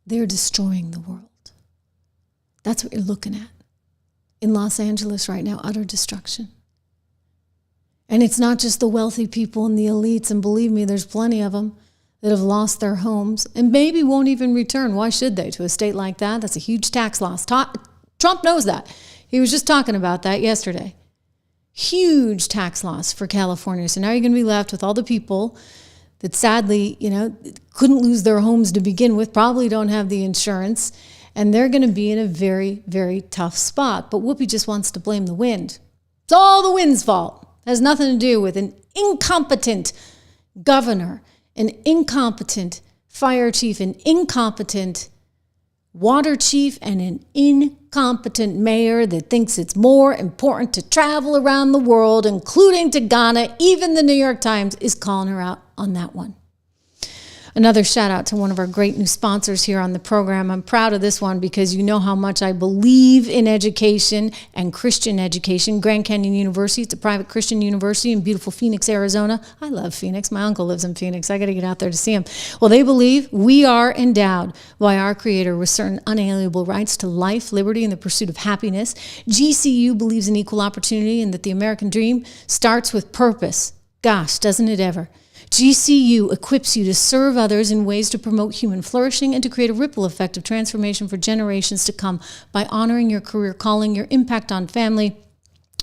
They're destroying the world. That's what you're looking at. In Los Angeles right now, utter destruction. And it's not just the wealthy people and the elites, and believe me, there's plenty of them that have lost their homes and maybe won't even return. Why should they to a state like that? That's a huge tax loss. Trump knows that. He was just talking about that yesterday. Huge tax loss for California. So now you're going to be left with all the people that sadly, you know, couldn't lose their homes to begin with, probably don't have the insurance, and they're going to be in a very, very tough spot. But Whoopi just wants to blame the wind. It's all the wind's fault. It has nothing to do with an incompetent governor, an incompetent fire chief, an incompetent water chief, and an incompetent mayor that thinks it's more important to travel around the world, including to Ghana. Even the New York Times is calling her out on that one. Another shout out to one of our great new sponsors here on the program. I'm proud of this one because you know how much I believe in education and Christian education. Grand Canyon University, it's a private Christian university in beautiful Phoenix, Arizona. I love Phoenix. My uncle lives in Phoenix. I got to get out there to see him. Well, they believe we are endowed by our Creator with certain unalienable rights to life, liberty, and the pursuit of happiness. GCU believes in equal opportunity and that the American dream starts with purpose. Gosh, doesn't it ever? GCU equips you to serve others in ways to promote human flourishing and to create a ripple effect of transformation for generations to come by honoring your career calling, your impact on family,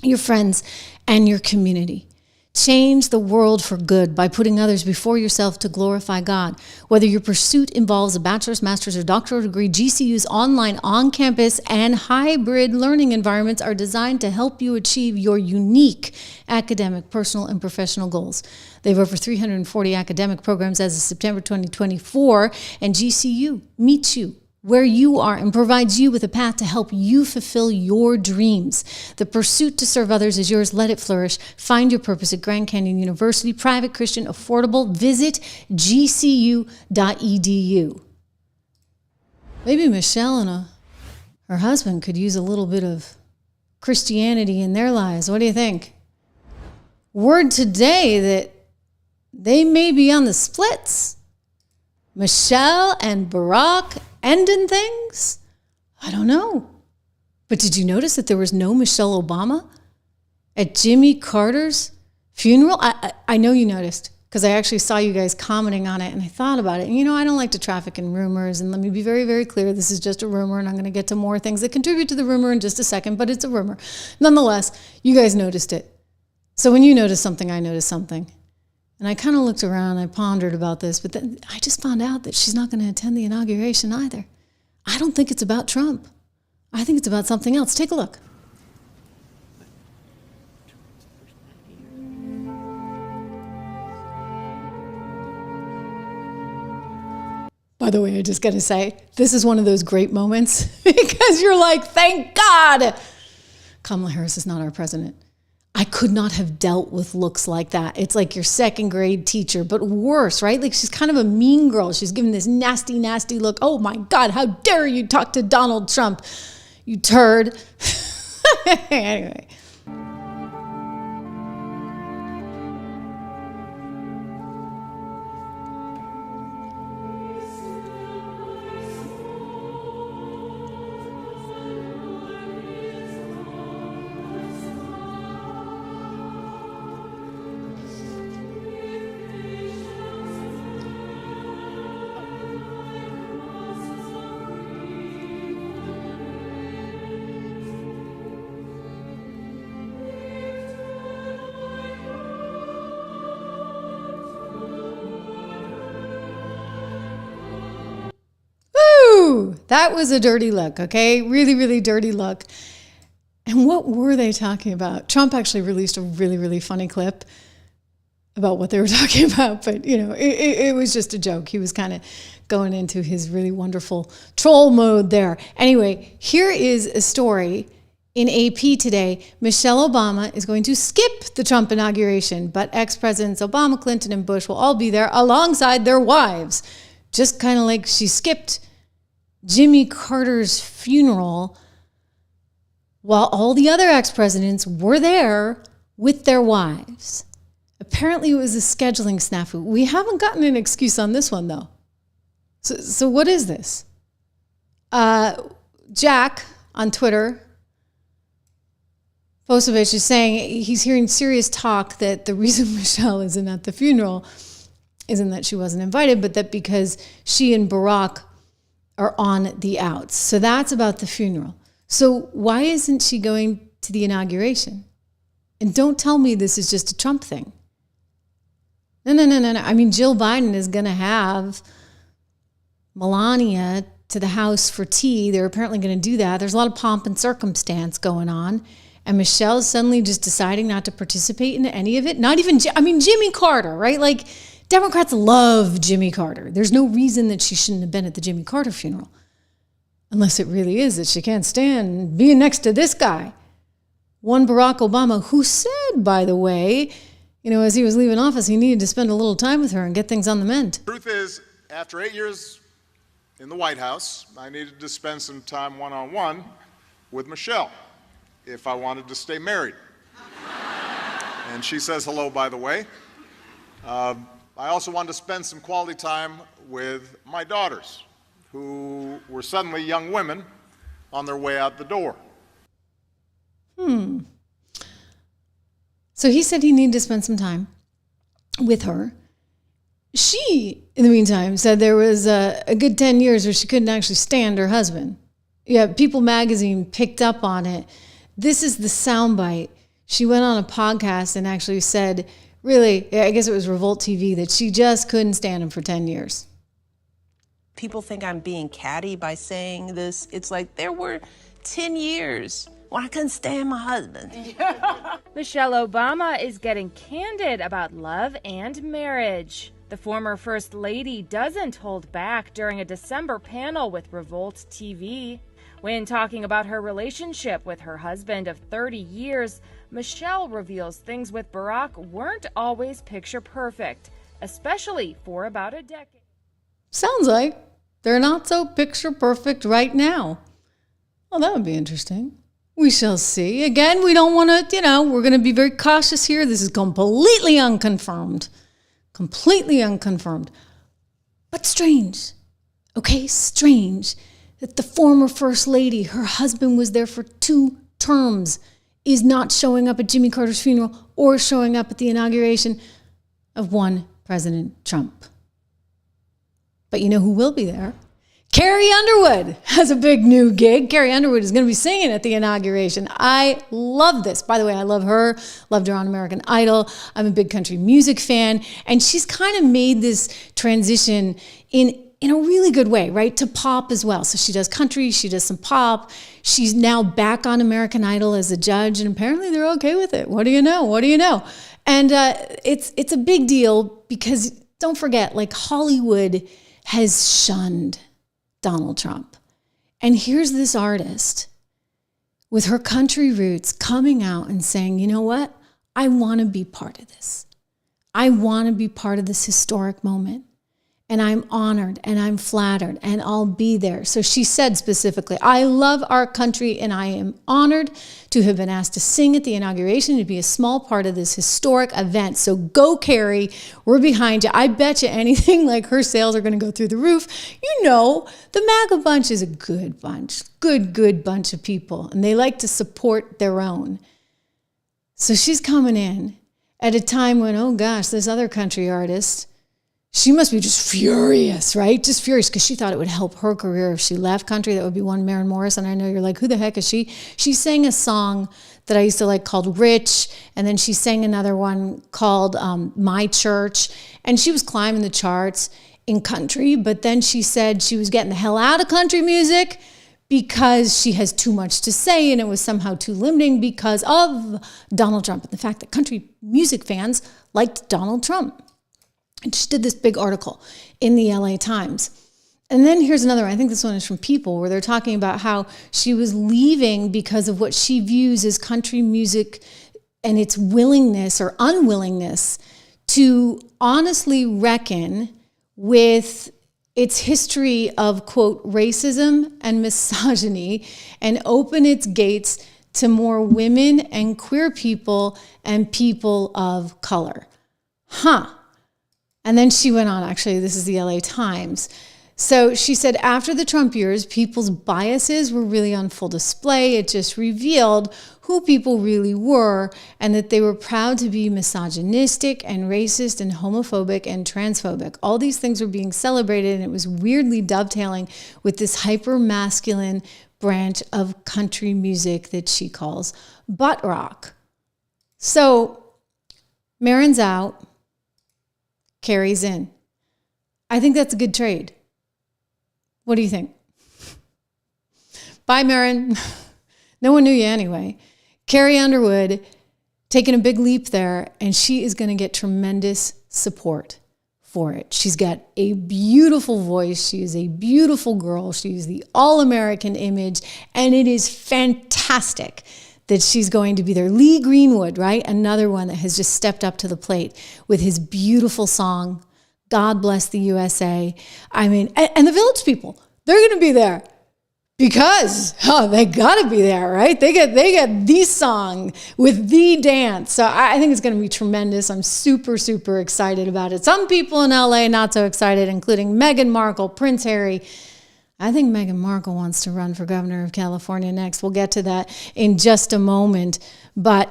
your friends, and your community. Change the world for good by putting others before yourself to glorify God. Whether your pursuit involves a bachelor's, master's, or doctoral degree, GCU's online, on-campus, and hybrid learning environments are designed to help you achieve your unique academic, personal, and professional goals. They have over 340 academic programs as of September 2024, and GCU meets you where you are and provides you with a path to help you fulfill your dreams. The pursuit to serve others is yours. Let it flourish. Find your purpose at Grand Canyon University. Private, Christian, affordable. Visit gcu.edu. Maybe Michelle and her husband could use a little bit of Christianity in their lives. What do you think? Word today that they may be on the splits. Michelle and Barack ending things? I don't know. But did you notice that there was no Michelle Obama at Jimmy Carter's funeral? I know you noticed, because I actually saw you guys commenting on it, and I thought about it. And, you know, I don't like to traffic in rumors, and let me be very, very clear. This is just a rumor, and I'm going to get to more things that contribute to the rumor in just a second, but it's a rumor. Nonetheless, you guys noticed it. So when you notice something, I notice something. And I kind of looked around, I pondered about this, but then I just found out that she's not going to attend the inauguration either. I don't think it's about Trump. I think it's about something else. Take a look. By the way, I just got to say, this is one of those great moments because you're like, thank God Kamala Harris is not our president. I could not have dealt with looks like that. It's like your second grade teacher, but worse, right? Like she's kind of a mean girl. She's giving this nasty, nasty look. Oh my God, how dare you talk to Donald Trump, you turd. Anyway. That was a dirty look, okay? Really, really dirty look. And what were they talking about? Trump actually released a really, really funny clip about what they were talking about, but you know, it was just a joke. He was kind of going into his really wonderful troll mode there. Anyway, here is a story in AP today. Michelle Obama is going to skip the Trump inauguration, but ex-presidents Obama, Clinton, and Bush will all be there alongside their wives. Just kind of like she skipped Jimmy Carter's funeral while all the other ex-presidents were there with their wives. Apparently it was a scheduling snafu. We haven't gotten an excuse on this one, though. So what is this? Jack on Twitter, Posovich, is saying he's hearing serious talk that the reason Michelle isn't at the funeral isn't that she wasn't invited, but that because she and Barack are on the outs. So that's about the funeral. So why isn't she going to the inauguration? And don't tell me this is just a Trump thing. No. I mean, Jill Biden is going to have Melania to the house for tea. They're apparently going to do that. There's a lot of pomp and circumstance going on. And Michelle's suddenly just deciding not to participate in any of it. Not even, Jimmy Carter, right? Like, Democrats love Jimmy Carter. There's no reason that she shouldn't have been at the Jimmy Carter funeral. Unless it really is that she can't stand being next to this guy. One Barack Obama, who said, by the way, you know, as he was leaving office, he needed to spend a little time with her and get things on the mend. Truth is, after 8 years in the White House, I needed to spend some time one-on-one with Michelle if I wanted to stay married. And she says hello, by the way. I also wanted to spend some quality time with my daughters, who were suddenly young women on their way out the door. So he said he needed to spend some time with her. She, in the meantime, said there was a good 10 years where she couldn't actually stand her husband. Yeah, People magazine picked up on it. This is the soundbite. She went on a podcast and actually said, really, I guess it was Revolt TV, that she just couldn't stand him for 10 years. People think I'm being catty by saying this. It's like there were 10 years when I couldn't stand my husband. Michelle Obama is getting candid about love and marriage. The former First Lady doesn't hold back during a December panel with Revolt TV. When talking about her relationship with her husband of 30 years, Michelle reveals things with Barack weren't always picture perfect, especially for about a decade. Sounds like they're not so picture perfect right now. Well, that would be interesting. We shall see. Again, we don't want to, we're going to be very cautious here. This is completely unconfirmed. Completely unconfirmed. But strange. Okay, strange that the former First Lady, her husband was there for 2 terms, is not showing up at Jimmy Carter's funeral or showing up at the inauguration of one President Trump. But you know who will be there? Carrie Underwood has a big new gig. Carrie Underwood is going to be singing at the inauguration. I love this. By the way, I love her. Loved her on American Idol. I'm a big country music fan. And she's kind of made this transition in a really good way, right? To pop as well. So she does country, she does some pop. She's now back on American Idol as a judge, and apparently they're okay with it. What do you know? What do you know? And it's a big deal because don't forget, like Hollywood has shunned Donald Trump. And here's this artist with her country roots coming out and saying, you know what? I want to be part of this. I want to be part of this historic moment. And I'm honored and I'm flattered and I'll be there. So she said specifically, I love our country and I am honored to have been asked to sing at the inauguration, to be a small part of this historic event. So go, Carrie. We're behind you. I bet you anything like her sales are going to go through the roof. You know, the MAGA bunch is a good bunch, good bunch of people. And they like to support their own. So she's coming in at a time when, oh gosh, this other country artist, she must be just furious, right? Just furious because she thought it would help her career if she left country. That would be one Maren Morris. And I know you're like, who the heck is she? She sang a song that I used to like called Rich. And then she sang another one called My Church. And she was climbing the charts in country. But then she said she was getting the hell out of country music because she has too much to say. And it was somehow too limiting because of Donald Trump and the fact that country music fans liked Donald Trump. And she did this big article in the LA Times. And then here's another one. I think this one is from People, where they're talking about how she was leaving because of what she views as country music and its willingness or unwillingness to honestly reckon with its history of, quote, racism and misogyny and open its gates to more women and queer people and people of color. And then she went on, actually, this is the LA Times. So she said, after the Trump years, people's biases were really on full display. It just revealed who people really were and that they were proud to be misogynistic and racist and homophobic and transphobic. All these things were being celebrated, and it was weirdly dovetailing with this hyper-masculine branch of country music that she calls butt rock. So Maren's out. Carrie's in. I think that's a good trade. What do you think? Bye, Maren. No one knew you anyway. Carrie Underwood taking a big leap there, and she is going to get tremendous support for it. She's got a beautiful voice. She is a beautiful girl. She's the all-American image, and it is fantastic that she's going to be there. Lee Greenwood, right? Another one that has just stepped up to the plate with his beautiful song, God Bless the USA. I mean, and the Village People, they're going to be there because, they got to be there, right? They get the song with the dance. So I think it's going to be tremendous. I'm super, super excited about it. Some people in LA not so excited, including Meghan Markle, Prince Harry. I think Meghan Markle wants to run for governor of California next. We'll get to that in just a moment. But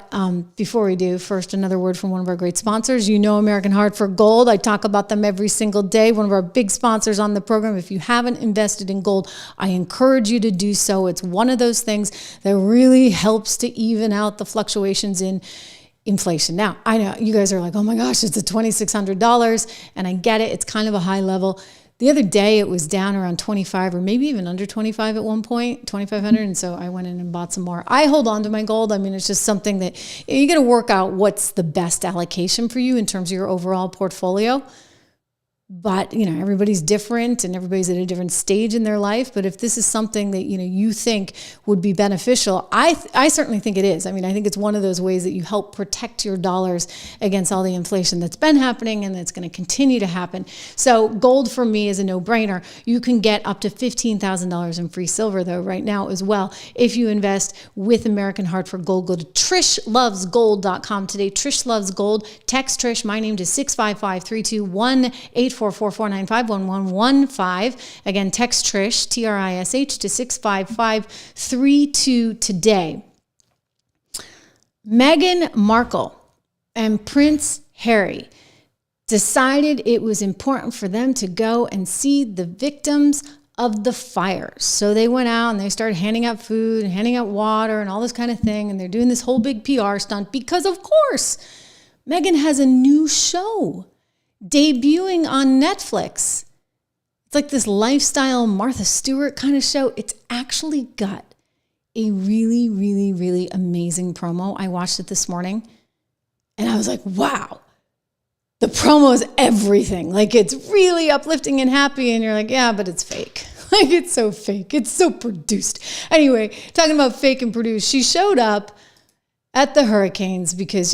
before we do, first, another word from one of our great sponsors. You know American Heart for Gold. I talk about them every single day. One of our big sponsors on the program. If you haven't invested in gold, I encourage you to do so. It's one of those things that really helps to even out the fluctuations in inflation. Now, I know you guys are like, oh my gosh, it's at $2,600. And I get it. It's kind of a high level. The other day it was down around 25 or maybe even under 25 at one point, 2,500. And so I went in and bought some more. I hold on to my gold. I mean, it's just something that you got to work out what's the best allocation for you in terms of your overall portfolio. But, everybody's different and everybody's at a different stage in their life. But if this is something that, you think would be beneficial, I certainly think it is. I think it's one of those ways that you help protect your dollars against all the inflation that's been happening and that's going to continue to happen. So gold for me is a no-brainer. You can get up to $15,000 in free silver, though, right now as well. If you invest with American Heart for Gold, go to trishlovesgold.com today. Trish Loves Gold. Text Trish, my name, to 655-321-844-495-1115. Again, text Trish, Trish, to 655-32 today. Meghan Markle and Prince Harry decided it was important for them to go and see the victims of the fires. So they went out and they started handing out food and handing out water and all this kind of thing. And they're doing this whole big PR stunt because, of course, Meghan has a new show debuting on Netflix. It's like this lifestyle Martha Stewart kind of show. It's actually got a really, really, really amazing promo. I watched it this morning and I was like, wow, the promo is everything. Like, it's really uplifting and happy. And you're like, yeah, but it's fake. Like, it's so fake. It's so produced. Anyway, talking about fake and produced, she showed up at the hurricanes because,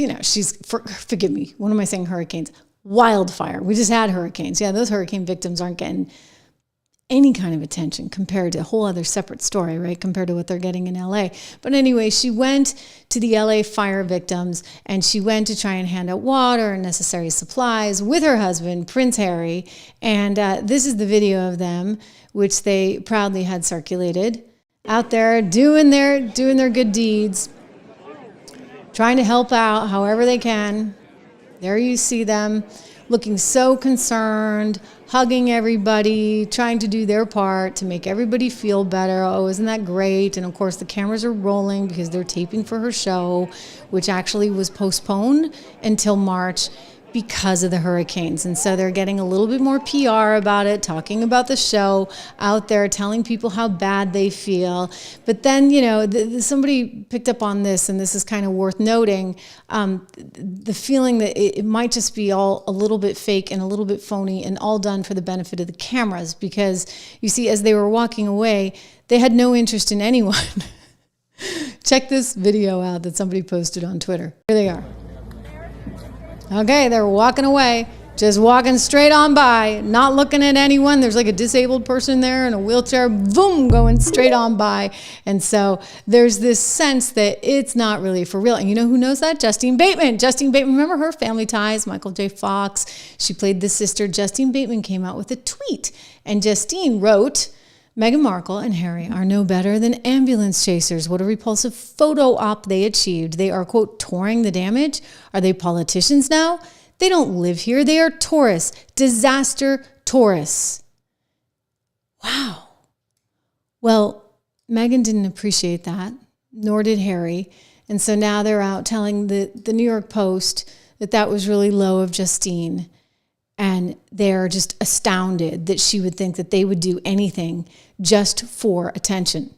forgive me, what am I saying, hurricanes? Wildfire. We just had hurricanes. Yeah, those hurricane victims aren't getting any kind of attention compared to a whole other separate story, right? Compared to what they're getting in LA. But anyway, she went to the LA fire victims and she went to try and hand out water and necessary supplies with her husband, Prince Harry. And this is the video of them, which they proudly had circulated out there doing their good deeds, trying to help out however they can. There you see them looking so concerned, hugging everybody, trying to do their part to make everybody feel better. Oh, isn't that great? And of course, the cameras are rolling because they're taping for her show, which actually was postponed until March because of the hurricanes. And so they're getting a little bit more PR about it, talking about the show out there, telling people how bad they feel. But then, somebody picked up on this, and this is kind of worth noting, the feeling that it might just be all a little bit fake and a little bit phony and all done for the benefit of the cameras. Because you see, as they were walking away, they had no interest in anyone. Check this video out that somebody posted on Twitter. Here they are. Okay, they're walking away, just walking straight on by, not looking at anyone. There's like a disabled person there in a wheelchair, boom, going straight on by. And so there's this sense that it's not really for real. And you know who knows that? Justine Bateman. Justine Bateman, remember her? Family Ties, Michael J. Fox. She played the sister. Justine Bateman came out with a tweet. And Justine wrote, Meghan Markle and Harry are no better than ambulance chasers. What a repulsive photo op they achieved. They are, quote, touring the damage. Are they politicians now? They don't live here. They are tourists. Disaster tourists. Wow. Well, Meghan didn't appreciate that, nor did Harry. And so now they're out telling the New York Post that was really low of Justine. And they're just astounded that she would think that they would do anything just for attention.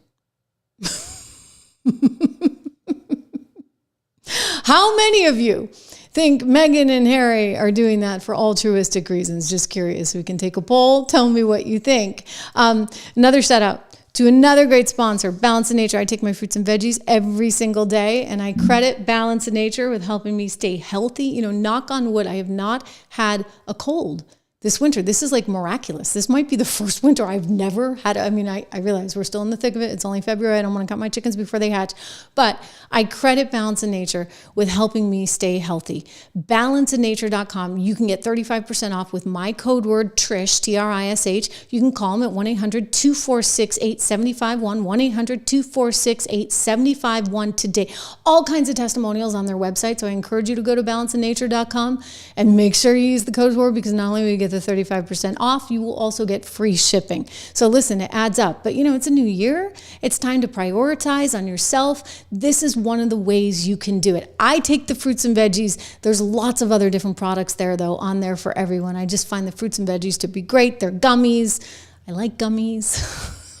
How many of you think Meghan and Harry are doing that for altruistic reasons? Just curious. We can take a poll. Tell me what you think. Another shout out to another great sponsor, Balance of Nature. I take my fruits and veggies every single day, and I credit Balance of Nature with helping me stay healthy. Knock on wood, I have not had a cold this winter. This is like miraculous. This might be the first winter I've never had. I realize we're still in the thick of it. It's only February. I don't want to cut my chickens before they hatch. But I credit Balance of Nature with helping me stay healthy. Balanceofnature.com. You can get 35% off with my code word Trish, Trish. You can call them at 1-800-246-8751, 1-800-246-8751 today. All kinds of testimonials on their website. So I encourage you to go to balanceofnature.com and make sure you use the code word, because not only will you get the 35% off, you will also get free shipping. So listen, it adds up. But it's a new year. It's time to prioritize on yourself. This is one of the ways you can do it. I take the fruits and veggies. There's lots of other different products there, though, on there for everyone. I just find the fruits and veggies to be great. They're gummies. I like gummies.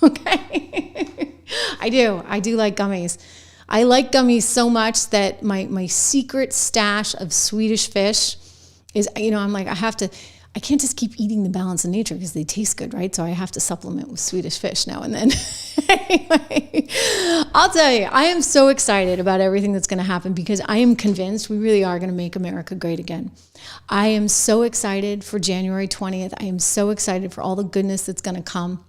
Okay. I do like gummies. I like gummies so much that my secret stash of Swedish fish is, I'm like, I can't just keep eating the balance of nature because they taste good, right? So I have to supplement with Swedish fish now and then. Anyway, I'll tell you, I am so excited about everything that's going to happen because I am convinced we really are going to make America great again. I am so excited for January 20th. I am so excited for all the goodness that's going to come.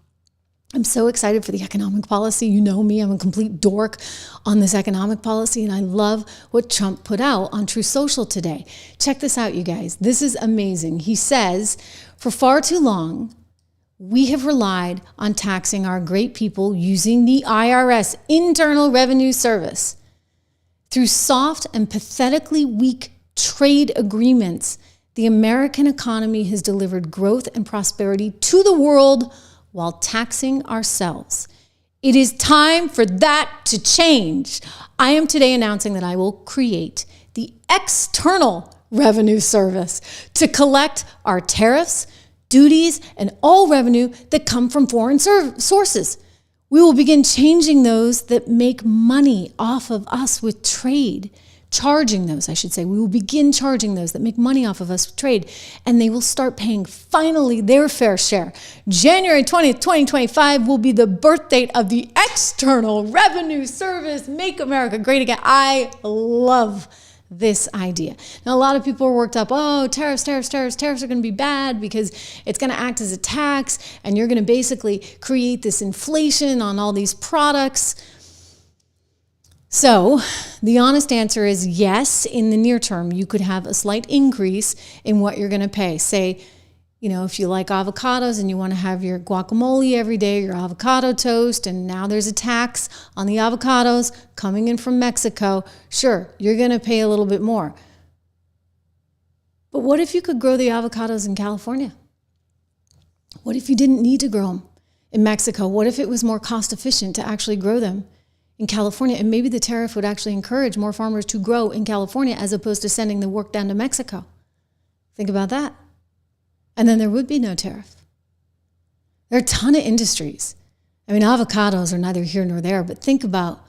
I'm so excited for the economic policy. You know me, I'm a complete dork on this economic policy, and I love what Trump put out on Truth Social today. Check this out, you guys. This is amazing. He says, for far too long, we have relied on taxing our great people using the IRS, Internal Revenue Service. Through soft and pathetically weak trade agreements, the American economy has delivered growth and prosperity to the world while taxing ourselves. It is time for that to change. I am today announcing that I will create the External Revenue Service to collect our tariffs, duties, and all revenue that come from foreign sources. We will begin changing those that make money off of us with trade. Charging those, I should say. We will begin charging those that make money off of us with trade, and they will start paying finally their fair share. January 20th, 2025 will be the birth date of the External Revenue Service. Make America great again. I love this idea. Now, a lot of people are worked up. Oh, tariffs are going to be bad because it's going to act as a tax, and you're going to basically create this inflation on all these products. So the honest answer is yes, in the near term, you could have a slight increase in what you're going to pay. Say, you know, if you like avocados and you want to have your guacamole every day, your avocado toast, and now there's a tax on the avocados coming in from Mexico, sure, you're going to pay a little bit more. But what if you could grow the avocados in California? What if you didn't need to grow them in Mexico? What if it was more cost efficient to actually grow them in California? And maybe the tariff would actually encourage more farmers to grow in California as opposed to sending the work down to Mexico. Think about that. And then there would be no tariff. There are a ton of industries. I mean, avocados are neither here nor there, but think about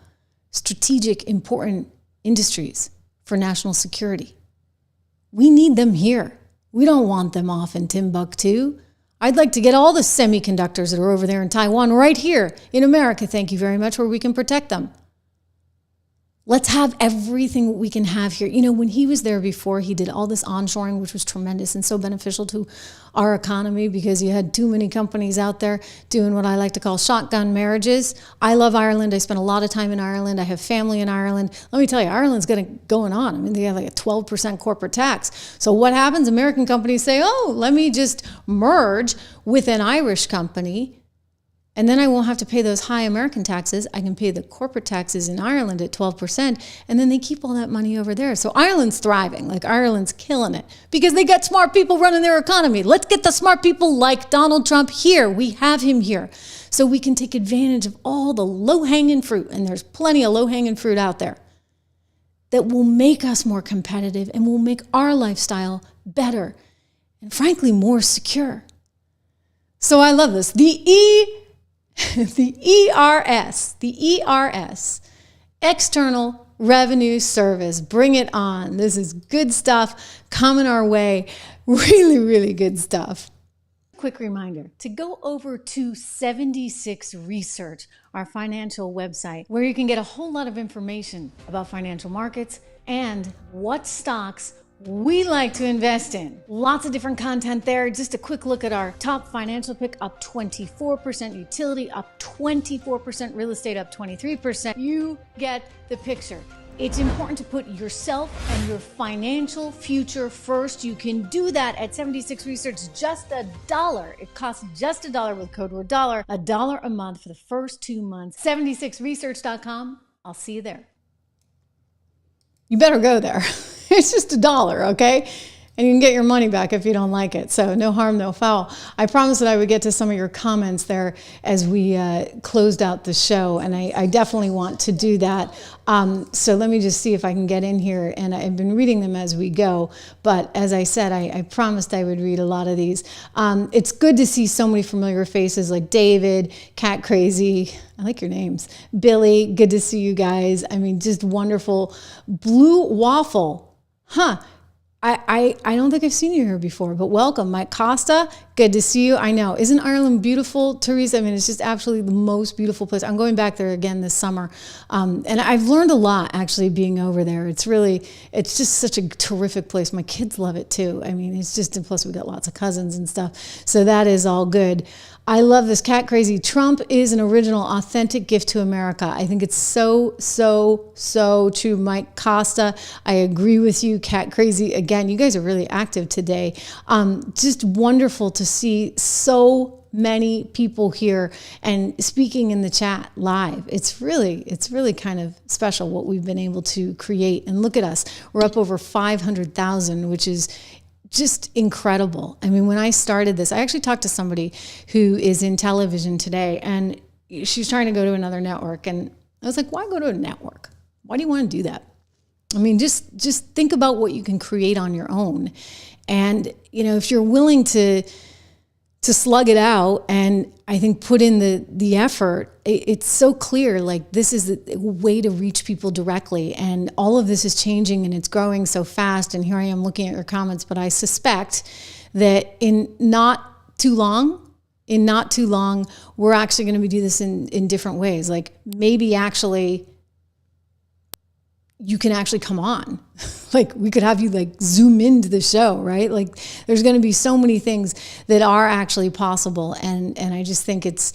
strategic, important industries for national security. We need them here. We don't want them off in Timbuktu. I'd like to get all the semiconductors that are over there in Taiwan right here in America, thank you very much, where we can protect them. Let's have everything we can have here. You know, when he was there before, he did all this onshoring, which was tremendous and so beneficial to our economy because you had too many companies out there doing what I like to call shotgun marriages. I love Ireland. I spent a lot of time in Ireland. I have family in Ireland. Let me tell you, Ireland's going on. I mean, they have like a 12% corporate tax. So what happens? American companies say, oh, let me just merge with an Irish company, and then I won't have to pay those high American taxes. I can pay the corporate taxes in Ireland at 12%, and then they keep all that money over there. So Ireland's thriving, like Ireland's killing it, because they got smart people running their economy. Let's get the smart people like Donald Trump here. We have him here. So we can take advantage of all the low-hanging fruit, and there's plenty of low-hanging fruit out there, that will make us more competitive and will make our lifestyle better and, frankly, more secure. So I love this. The ERS, External Revenue Service. Bring it on. This is good stuff coming our way. Really, really good stuff. Quick reminder to go over to 76 Research, our financial website, where you can get a whole lot of information about financial markets and what stocks we like to invest in. Lots of different content there. Just a quick look at our top financial pick, up 24%, utility up 24%, real estate up 23%. You get the picture. It's important to put yourself and your financial future first. You can do that at 76 Research, just $1. It costs just $1 with code word dollar, $1 a month for the first 2 months. 76research.com. I'll see you there. You better go there. It's just $1, okay? And you can get your money back if you don't like it. So no harm, no foul. I promised that I would get to some of your comments there as we closed out the show, and I definitely want to do that. So let me just see if I can get in here, and I've been reading them as we go. But as I said, I promised I would read a lot of these. It's good to see so many familiar faces like David, Cat Crazy. I like your names. Billy, good to see you guys. I mean, just wonderful. Blue Waffle. I don't think I've seen you here before, but welcome, Mike Costa. Good to see you. I know. Isn't Ireland beautiful, Teresa? I mean, it's just absolutely the most beautiful place. I'm going back there again this summer. And I've learned a lot actually being over there. It's just such a terrific place. My kids love it too. I mean, it's just, and plus we got lots of cousins and stuff. So that is all good. I love this. Cat Crazy. Trump is an original, authentic gift to America. I think it's so true. Mike Costa, I agree with you. Cat Crazy. Again, you guys are really active today. Just wonderful to see so many people here and speaking in the chat live. It's really kind of special what we've been able to create. And look at us. We're up over 500,000, which is just incredible. I mean, when I started this, I actually talked to somebody who is in television today, and she's trying to go to another network. And I was like, why go to a network? Why do you want to do that? I mean, just think about what you can create on your own. And, you know, if you're willing to slug it out and I think put in the effort, it's so clear, like this is a way to reach people directly. And all of this is changing and it's growing so fast. And here I am looking at your comments, but I suspect that in not too long, we're actually going to be doing this in different ways. Like maybe actually you can actually come on. Like we could have you like zoom into the show, right? Like there's going to be so many things that are actually possible. And I just think it's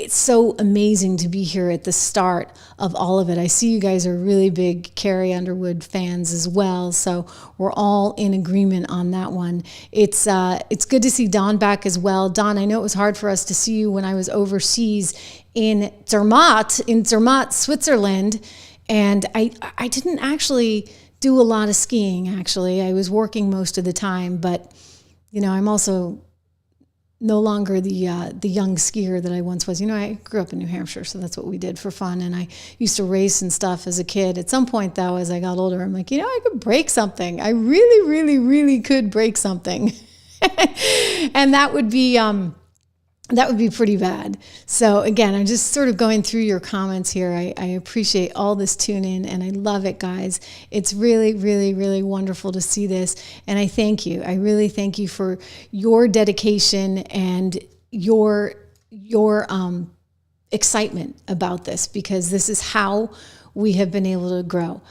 so amazing to be here at the start of all of it. I see you guys are really big Carrie Underwood fans as well. So we're all in agreement on that one. It's good to see Don back as well. Don, I know it was hard for us to see you when I was overseas in Zermatt, Switzerland. And I didn't actually do a lot of skiing, actually. I was working most of the time, but, you know, I'm also no longer the young skier that I once was. You know, I grew up in New Hampshire, so that's what we did for fun. And I used to race and stuff as a kid. At some point, though, as I got older, I'm like, you know, I could break something. I really could break something. And that would be pretty bad. So again, I'm just sort of going through your comments here. I appreciate all this tune in and I love it, guys. It's really wonderful to see this. And I thank you. I really thank you for your dedication and your excitement about this, because this is how we have been able to grow.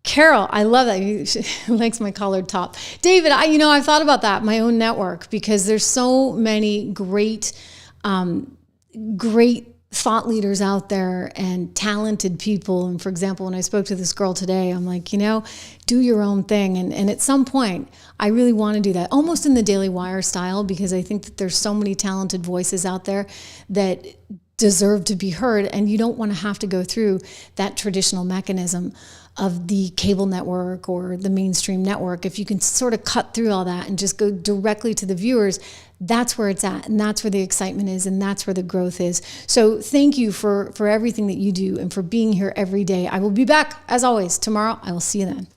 Carol, I love that. She likes my collared top. David, I've thought about that, my own network, because there's so many great thought leaders out there and talented people. And for example, when I spoke to this girl today, I'm like, do your own thing. And at some point, I really want to do that, almost in the Daily Wire style, because I think that there's so many talented voices out there that deserve to be heard. And you don't want to have to go through that traditional mechanism of the cable network or the mainstream network. If you can sort of cut through all that and just go directly to the viewers, that's where it's at, and that's where the excitement is, and that's where the growth is. So thank you for everything that you do and for being here every day. I will be back, as always, tomorrow. I will see you then.